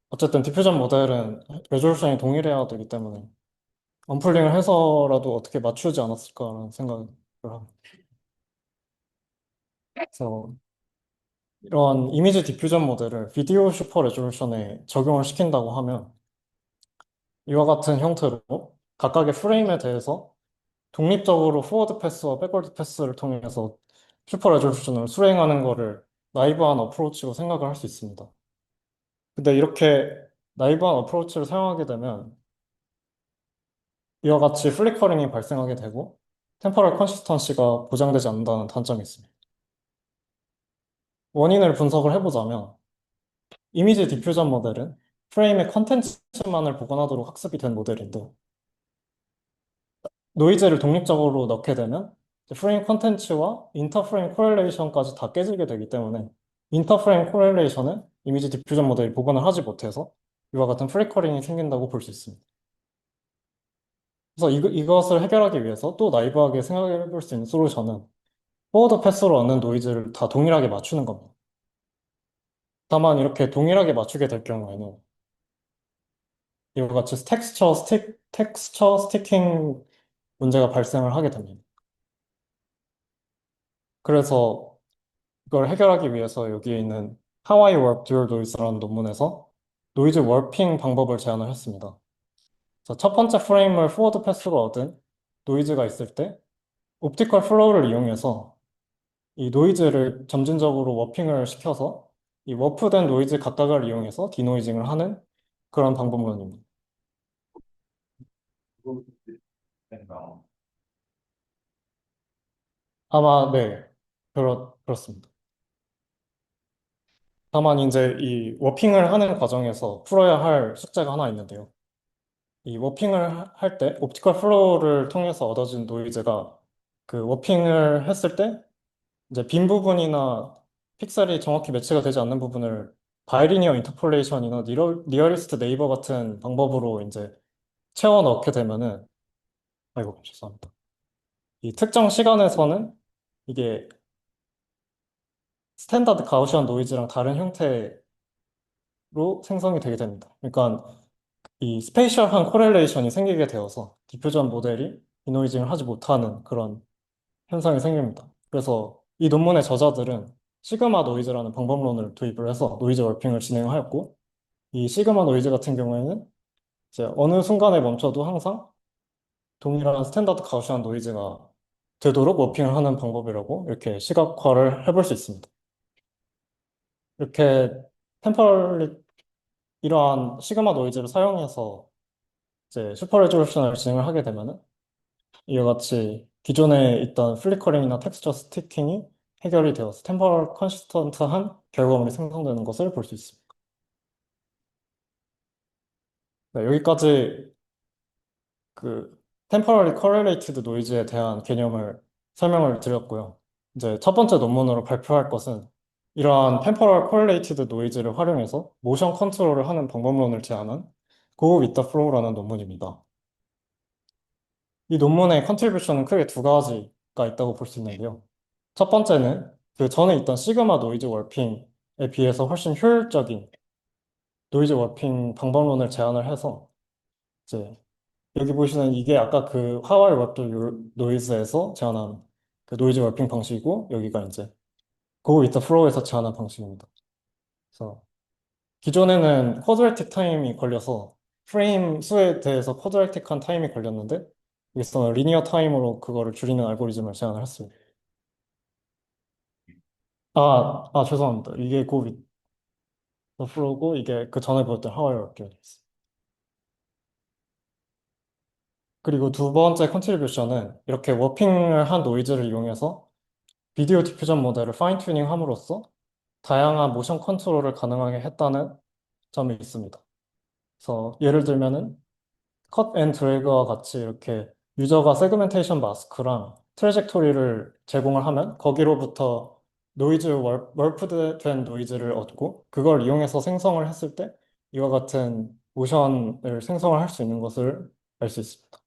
어쨌든 디퓨전 모델은 레졸루션이 동일해야 되기 때문에 언풀링을 해서라도 어떻게 맞추지 않았을까라는 생각을 합니다. 그래서 이런 이미지 디퓨전 모델을 비디오 슈퍼 레졸루션에 적용을 시킨다고 하면 이와 같은 형태로 각각의 프레임에 대해서 독립적으로 포워드 패스와 백워드 패스를 통해서 슈퍼 레졸루션을 수행하는 거를 나이브한 어프로치로 생각을 할 수 있습니다. 근데 이렇게 나이브한 어프로치를 사용하게 되면 이와 같이 플리커링이 발생하게 되고 템포럴 컨시스턴시가 보장되지 않는다는 단점이 있습니다. 원인을 분석을 해보자면 이미지 디퓨전 모델은 프레임의 컨텐츠만을 보관하도록 학습이 된 모델인데, 노이즈를 독립적으로 넣게 되면 프레임 컨텐츠와 인터프레임 코렐레이션까지 다 깨지게 되기 때문에 인터프레임 코렐레이션은 이미지 디퓨전 모델이 복원을 하지 못해서 이와 같은 프리커링이 생긴다고 볼 수 있습니다. 그래서 이것을 해결하기 위해서 또 나이브하게 생각해 볼 수 있는 솔루션은 포워드 패스로 얻는 노이즈를 다 동일하게 맞추는 겁니다. 다만 이렇게 동일하게 맞추게 될 경우에는 이와 같이 텍스처 스티킹 문제가 발생을 하게 됩니다. 그래서 이걸 해결하기 위해서 여기에 있는 How I Warp Your Noise라는 논문에서 노이즈 월핑 방법을 제안을 했습니다. 자, 첫 번째 프레임을 포워드 패스로 얻은 노이즈가 있을 때 옵티컬 플로우를 이용해서 이 노이즈를 점진적으로 워핑을 시켜서 이 워프된 노이즈 각각을 이용해서 디노이징을 하는 그런 방법론입니다. 아마 네, 그렇습니다. 다만 이제 이 워핑을 하는 과정에서 풀어야 할 숙제가 하나 있는데요. 이 워핑을 할 때 옵티컬 플로우를 통해서 얻어진 노이즈가 그 워핑을 했을 때 이제 빈 부분이나 픽셀이 정확히 매치가 되지 않는 부분을 바이리니어 인터폴레이션이나 니어리스트 네이버 같은 방법으로 이제 채워 넣게 되면은 아이고 죄송합니다. 이 특정 시간에서는 이게 스탠다드 가우시안 노이즈랑 다른 형태로 생성이 되게 됩니다. 그러니까 이 스페이셜한 코렐레이션이 생기게 되어서 디퓨전 모델이 디노이징을 하지 못하는 그런 현상이 생깁니다. 그래서 이 논문의 저자들은 시그마 노이즈라는 방법론을 도입을 해서 노이즈 월핑을 진행하였고 이 시그마 노이즈 같은 경우에는 이제 어느 순간에 멈춰도 항상 동일한 스탠다드 가우시안 노이즈가 되도록 워핑을 하는 방법이라고 이렇게 시각화를 해볼 수 있습니다. 이렇게 템퍼리 이러한 시그마 노이즈를 사용해서 이제 슈퍼 레졸루션을 진행을 하게 되면은 이와 같이 기존에 있던 플리커링이나 텍스처 스티킹이 해결이 되어서 템퍼럴 컨시스턴트한 결과물이 생성되는 것을 볼 수 있습니다. 네, 여기까지 그 temporally correlated noise에 대한 개념을 설명을 드렸고요. 이제 첫 번째 논문으로 발표할 것은 이러한 temporal correlated noise를 활용해서 모션 컨트롤을 하는 방법론을 제안한 Go with the Flow라는 논문입니다. 이 논문의 컨트리뷰션은 크게 두 가지가 있다고 볼 수 있는데요. 첫 번째는 그 전에 있던 시그마 노이즈 월핑에 비해서 훨씬 효율적인 노이즈 월핑 방법론을 제안을 해서 이제 여기 보시는 이게 아까 그 하와이 웹도 노이즈에서 제안한 그 노이즈 월핑 방식이고 여기가 이제 Go with the Flow에서 제안한 방식입니다. 그래서 기존에는 쿼드래틱 타임이 걸려서 프레임 수에 대해서 쿼드래틱한 타임이 걸렸는데 여기서는 리니어 타임으로 그거를 줄이는 알고리즘을 제안을 했습니다. 죄송합니다. 이게 Go with the Flow고 이게 그 전에 보였던 하와이 웹도였습니다. 그리고 두 번째 컨트리뷰션은 이렇게 워핑을 한 노이즈를 이용해서 비디오 디퓨전 모델을 파인 튜닝 함으로써 다양한 모션 컨트롤을 가능하게 했다는 점이 있습니다. 그래서 예를 들면은 컷 앤 드래그와 같이 이렇게 유저가 세그멘테이션 마스크랑 트래젝토리를 제공을 하면 거기로부터 월프된 노이즈를 얻고 그걸 이용해서 생성을 했을 때 이와 같은 모션을 생성을 할 수 있는 것을 알 수 있습니다.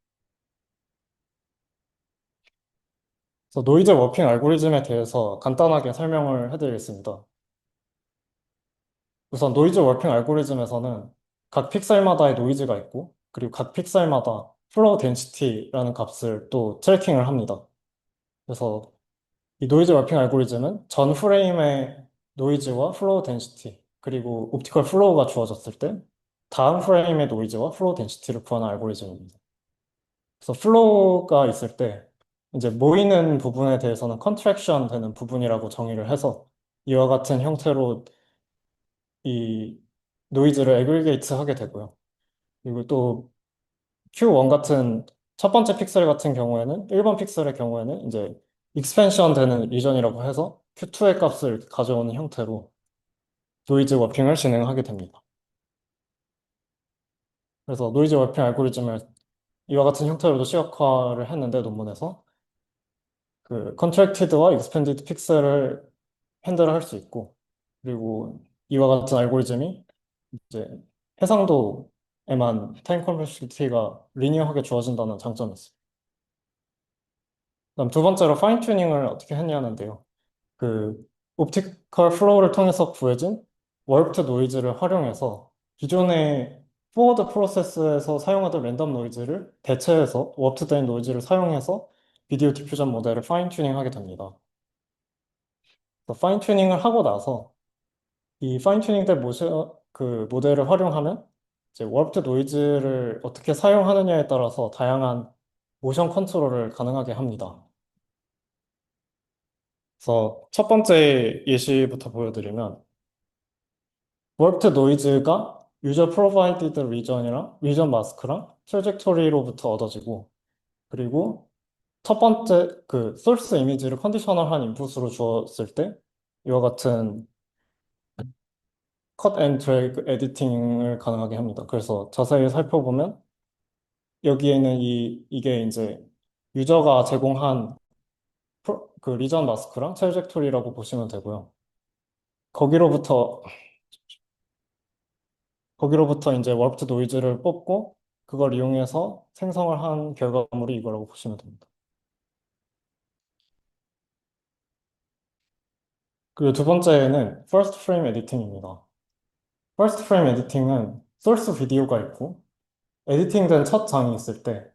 그래서 노이즈 워핑 알고리즘에 대해서 간단하게 설명을 해드리겠습니다. 우선 노이즈 월핑 알고리즘에서는 각 픽셀마다의 노이즈가 있고 그리고 각 픽셀마다 플로우 덴시티라는 값을 또 트래킹을 합니다. 그래서 이 노이즈 월핑 알고리즘은 전 프레임의 노이즈와 플로우 덴시티 그리고 옵티컬 플로우가 주어졌을 때 다음 프레임의 노이즈와 플로우 덴시티를 구하는 알고리즘입니다. 그래서 플로우가 있을 때 이제 모이는 부분에 대해서는 컨트랙션 되는 부분이라고 정의를 해서 이와 같은 형태로 이 노이즈를 애그리게이트 하게 되고요. 그리고 또 Q1 같은 첫 번째 픽셀 같은 경우에는 1번 픽셀의 경우에는 이제 익스펜션 되는 리전이라고 해서 Q2의 값을 가져오는 형태로 노이즈 워핑을 진행하게 됩니다. 그래서 노이즈 워핑 알고리즘을 이와 같은 형태로도 시각화를 했는데 논문에서 그 컨트랙티드와 익스펜디드 픽셀을 핸들할 수 있고 그리고 이와 같은 알고리즘이 이제 해상도에만 타임 컴플렉시티가 리니어하게 주어진다는 장점이 있어요. 그다음 두 번째로 파인 튜닝을 어떻게 했냐는데요. 그 옵티컬 플로우를 통해서 구해진 월프트 노이즈를 활용해서 기존의 포워드 프로세스에서 사용하던 랜덤 노이즈를 대체해서 워프트된 노이즈를 사용해서 비디오 디퓨전 모델을 파인 튜닝하게 됩니다. 파인 튜닝을 하고 나서 이 파인 튜닝된 그 모델을 활용하면 이제 월프트 노이즈를 어떻게 사용하느냐에 따라서 다양한 모션 컨트롤을 가능하게 합니다. 그래서 첫 번째 예시부터 보여드리면 월프트 노이즈가 유저 프로바이디드 리전이랑 리전 마스크랑 트래젝토리로부터 얻어지고 그리고 첫 번째 그 소스 이미지를 컨디셔널한 인풋으로 주었을 때 이와 같은 컷 앤 드래그 에디팅을 가능하게 합니다. 그래서 자세히 살펴보면 여기에는 이게 이제 유저가 제공한 그 리전 마스크랑 트래젝토리라고 보시면 되고요. 거기로부터 거기로부터 이제 월프트 노이즈를 뽑고 그걸 이용해서 생성을 한 결과물이 이거라고 보시면 됩니다. 그리고 두 번째는 first frame editing입니다. first frame editing은 소스 비디오가 있고 에디팅된 첫 장이 있을 때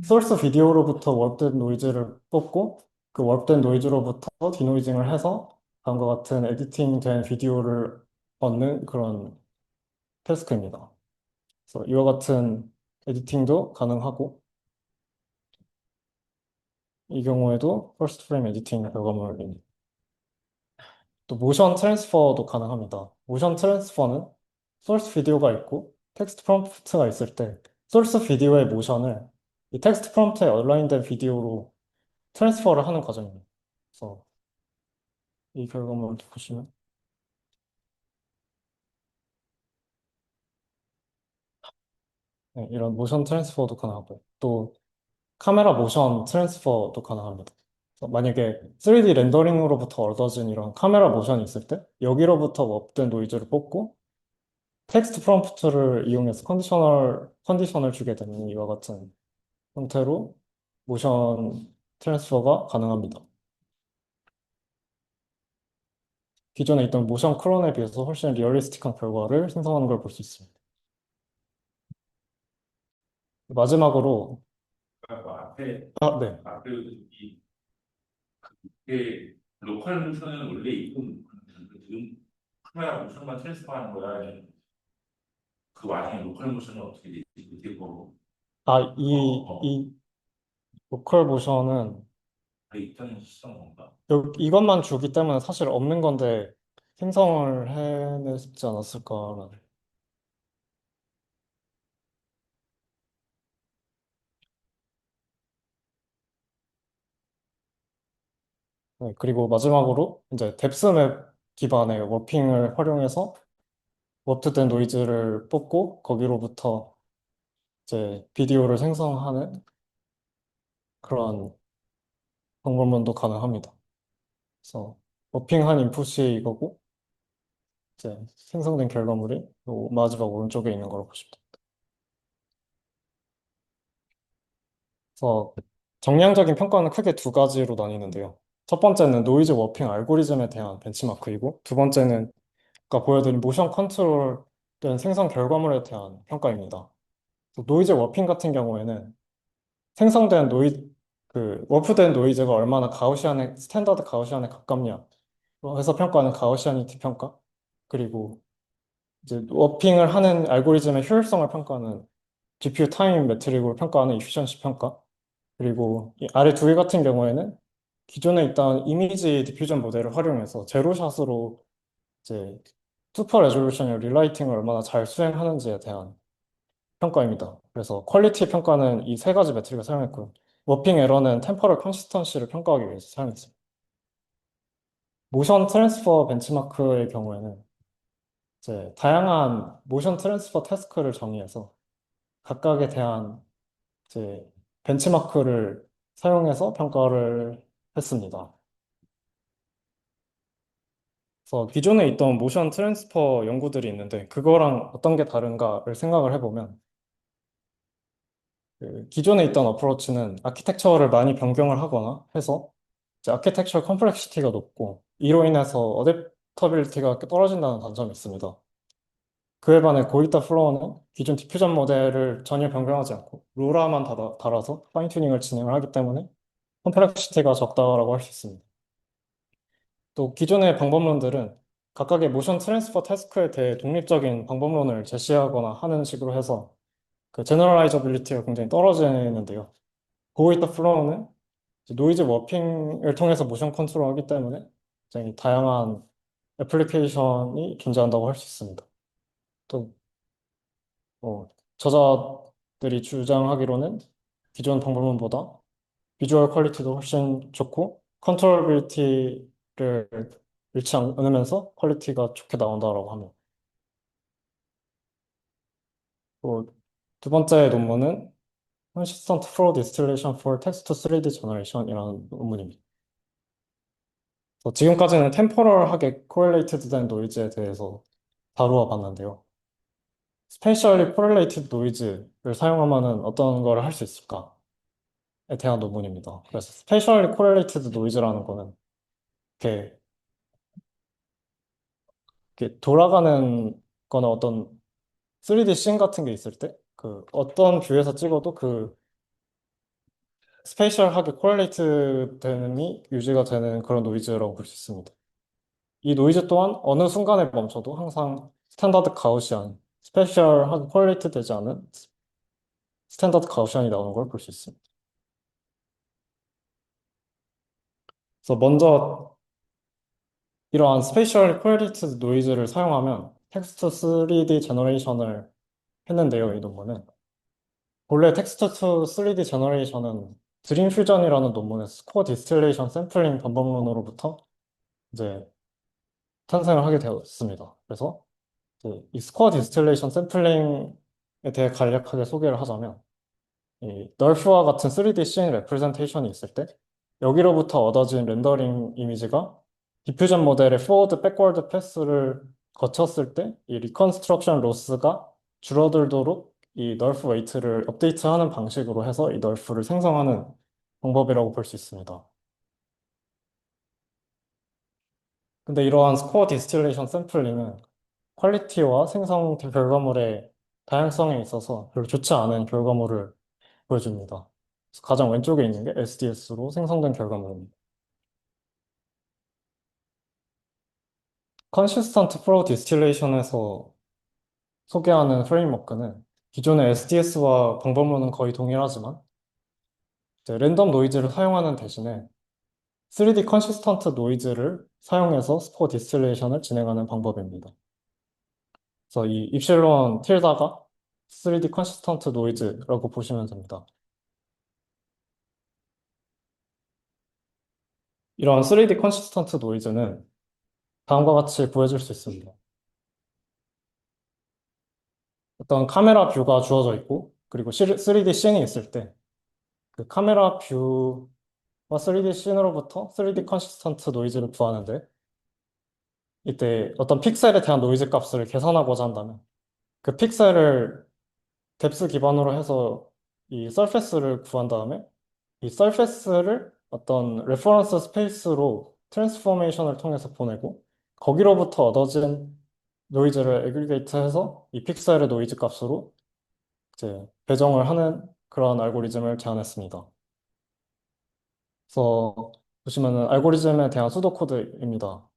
소스 비디오로부터 월프된 노이즈를 뽑고 그 월프된 노이즈로부터 디노이징을 해서 다음과 같은 에디팅된 비디오를 얻는 그런 태스크입니다. 그래서 이와 같은 에디팅도 가능하고 이 경우에도 퍼스트 프레임 에디팅 결과물입니다. 또 모션 트랜스퍼도 가능합니다. 모션 트랜스퍼는 소스 비디오가 있고 텍스트 프롬프트가 있을 때 소스 비디오의 모션을 이 텍스트 프롬프트에 얼라인된 비디오로 트랜스퍼를 하는 과정입니다. 그래서 이 결과물을 보시면 네, 이런 모션 트랜스퍼도 가능하고요. 또 카메라 모션 트랜스퍼도 가능합니다. 그래서 만약에 3D 렌더링으로부터 얻어진 이런 카메라 모션이 있을 때 여기로부터 업된 노이즈를 뽑고 텍스트 프롬프트를 이용해서 컨디션을 주게 되는 이와 같은 형태로 모션 트랜스퍼가 가능합니다. 기존에 있던 모션 클론에 비해서 훨씬 리얼리스틱한 결과를 생성하는 걸 볼 수 있습니다. 마지막으로, 그 앞에 네. 앞에 이게 로컬 모션은 원래 있고 지금 카메라 모션만 트랜스퍼하는 거야. 아니면 그 와중에 로컬 모션은 어떻게 되지? 어떻게 보고 어, 이 로컬 모션은 입장에서 시선 건가? 이것만 주기 때문에 사실 없는 건데 생성을 해내지 않았을까라는. 네, 그리고 마지막으로 이제 뎁스맵 기반의 워핑을 활용해서 워프된 노이즈를 뽑고 거기로부터 이제 비디오를 생성하는 그런 방법론도 가능합니다. 그래서 워핑한 인풋이 이거고 이제 생성된 결과물이 요 마지막 오른쪽에 있는 걸로 보시면 됩니다. 그래서 정량적인 평가는 크게 두 가지로 나뉘는데요. 첫 번째는 노이즈 워핑 알고리즘에 대한 벤치마크이고 두 번째는 아까 보여드린 모션 컨트롤 된 생성 결과물에 대한 평가입니다. 노이즈 워핑 같은 경우에는 생성된 그 워프된 노이즈가 얼마나 스탠다드 가우시안에 가깝냐 해서 평가하는 가우시아니티 평가 그리고 이제 워핑을 하는 알고리즘의 효율성을 평가하는 GPU 타임 매트릭으로 평가하는 이피션시 평가 그리고 이 아래 두 개 같은 경우에는 기존에 있던 이미지 디퓨전 모델을 활용해서 제로샷으로 이제 슈퍼 레졸루션의 릴라이팅을 얼마나 잘 수행하는지에 대한 평가입니다. 그래서 퀄리티 평가는 이 세 가지 매트릭을 사용했고요. 워핑 에러는 템퍼럴 컨시스턴시를 평가하기 위해서 사용했습니다. 모션 트랜스퍼 벤치마크의 경우에는 이제 다양한 모션 트랜스퍼 태스크를 정의해서 각각에 대한 이제 벤치마크를 사용해서 평가를 했습니다. 그래서 기존에 있던 모션 트랜스퍼 연구들이 있는데 그거랑 어떤 게 다른가를 생각을 해보면 그 기존에 있던 어프로치는 아키텍처를 많이 변경을 하거나 해서 이제 아키텍처 컴플렉시티가 높고 이로 인해서 리피터빌리티가 떨어진다는 단점이 있습니다. 그에 반해 고이타 플로어는 기존 디퓨전 모델을 전혀 변경하지 않고 로라만 달아서 파인 튜닝을 진행을 하기 때문에 컴플렉시티가 적다라고 할 수 있습니다. 또 기존의 방법론들은 각각의 모션 트랜스퍼 태스크에 대해 독립적인 방법론을 제시하거나 하는 식으로 해서 그 제너럴라이저빌리티가 굉장히 떨어지는데요. 고이타 플로어는 노이즈 워핑을 통해서 모션 컨트롤하기 때문에 굉장히 다양한 애플리케이션이 존재한다고 할 수 있습니다. 또 저자들이 주장하기로는 기존 방법론보다 비주얼 퀄리티도 훨씬 좋고 컨트롤빌리티를 잃지 않으면서 퀄리티가 좋게 나온다라고 합니다. 또 두 번째 논문은 Consistent Flow Distillation for Text to 3D Generation이라는 논문입니다. 지금까지는 템포럴하게 코렐레이티드 된 노이즈에 대해서 다루어 봤는데요. 스페이셜리 코렐레이티드 노이즈를 사용하면 어떤 걸 할 수 있을까에 대한 논문입니다. 그래서 스페이셜리 코렐레이티드 노이즈라는 거는 이렇게, 이렇게 돌아가는 거나 어떤 3D 씬 같은 게 있을 때 그 어떤 뷰에서 찍어도 그 스페이셜하게 코렐레이트 됨이 유지가 되는 그런 노이즈라고 볼 수 있습니다. 이 노이즈 또한 어느 순간에 멈춰도 항상 스탠다드 가우시안, 스페셜하게 코렐레이트 되지 않은 스탠다드 가우시안이 나오는 걸 볼 수 있습니다. 그래서 먼저 이러한 스페셜 코렐레이티드 노이즈를 사용하면 텍스트 3D 제너레이션을 했는데요, 이 논문은. 본래 텍스트 투 3D 제너레이션은 드림 퓨전이라는 논문의 스코어 디스틸레이션 샘플링 방법론으로부터 이제 탄생을 하게 되었습니다. 그래서 이 스코어 디스틸레이션 샘플링에 대해 간략하게 소개를 하자면 이 널프와 같은 3D 씬 레프레젠테이션이 있을 때 여기로부터 얻어진 렌더링 이미지가 디퓨전 모델의 포워드 백워드 패스를 거쳤을 때 이 리컨스트럭션 로스가 줄어들도록 이 널프 웨이트를 업데이트하는 방식으로 해서 이 널프를 생성하는 방법이라고 볼 수 있습니다. 근데 이러한 스코어 디스틸레이션 샘플링은 퀄리티와 생성 결과물의 다양성에 있어서 별로 좋지 않은 결과물을 보여줍니다. 그래서 가장 왼쪽에 있는 게 SDS로 생성된 결과물입니다. 컨시스턴트 프로 디스틸레이션에서 소개하는 프레임워크는 기존의 SDS와 방법론은 거의 동일하지만 이제 랜덤 노이즈를 사용하는 대신에 3D 컨시스턴트 노이즈를 사용해서 스코어 디스틸레이션을 진행하는 방법입니다. 그래서 이 입실론 틸다가 3D 컨시스턴트 노이즈라고 보시면 됩니다. 이러한 3D 컨시스턴트 노이즈는 다음과 같이 구해질 수 있습니다. 어떤 카메라 뷰가 주어져 있고, 그리고 3D 씬이 있을 때, 그 카메라 뷰와 3D 씬으로부터 3D 컨시스턴트 노이즈를 구하는데, 이때 어떤 픽셀에 대한 노이즈 값을 계산하고자 한다면, 그 픽셀을 뎁스 기반으로 해서 이 서페스를 구한 다음에, 이 서페스를 어떤 레퍼런스 스페이스로 트랜스포메이션을 통해서 보내고, 거기로부터 얻어진 노이즈를 애그리게이트해서 이 픽셀의 노이즈 값으로 이제 배정을 하는 그런 알고리즘을 제안했습니다. 그래서 보시면은 알고리즘에 대한 수도 코드입니다.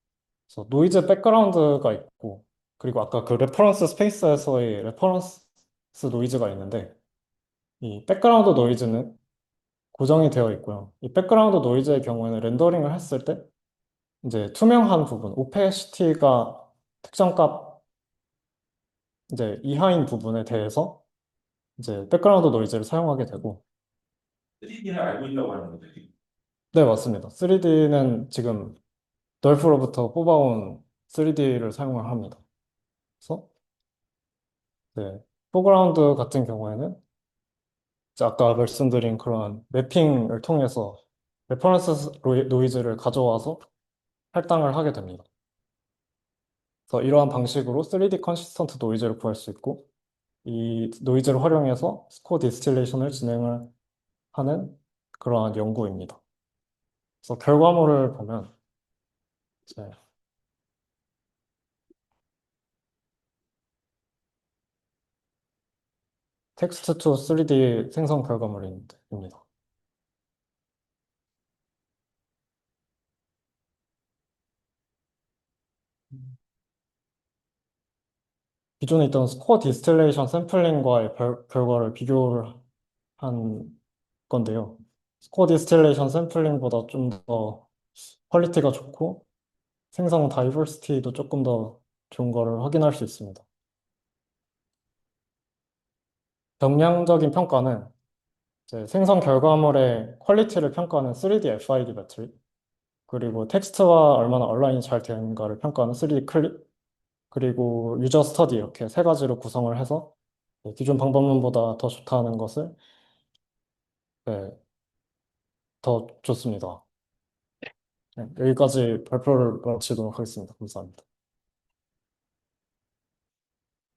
그래서 노이즈 백그라운드가 있고, 그리고 아까 그 레퍼런스 스페이스에서의 레퍼런스 노이즈가 있는데, 이 백그라운드 노이즈는 고정이 되어 있고요. 이 백그라운드 노이즈의 경우에는 렌더링을 했을 때 이제 투명한 부분, 오페시티가 특정 값 이제 이하인 부분에 대해서 이제 백그라운드 노이즈를 사용하게 되고, 3D는 알고 있다고 하는 거죠. 네, 맞습니다. 3D는 지금 널프로부터 뽑아온 3D를 사용을 합니다. 그래서 네, 포그라운드 같은 경우에는 이제 아까 말씀드린 그런 매핑을 통해서 레퍼런스 노이즈를 가져와서 할당을 하게 됩니다. 그래서 이러한 방식으로 3D 컨시스턴트 노이즈를 구할 수 있고 이 노이즈를 활용해서 스코어 디스틸레이션을 진행을 하는 그러한 연구입니다. 그래서 결과물을 보면 이제 텍스트 투 3D 생성 결과물입니다. 기존에 있던 스코어 디스틸레이션 샘플링과의 결과를 비교를 한 건데요. 스코어 디스틸레이션 샘플링보다 좀 더 퀄리티가 좋고 생성 다이버시티도 조금 더 좋은 거를 확인할 수 있습니다. 경량적인 평가는 이제 생성 결과물의 퀄리티를 평가하는 3D FID 매트릭, 그리고 텍스트와 얼마나 얼라인이 잘 되는가를 평가하는 3D 클립, 그리고 유저 스터디 이렇게 세 가지로 구성을 해서 기존 방법론보다 더 좋다는 것을 네, 더 좋습니다. 네, 여기까지 발표를 마치도록 하겠습니다. 감사합니다.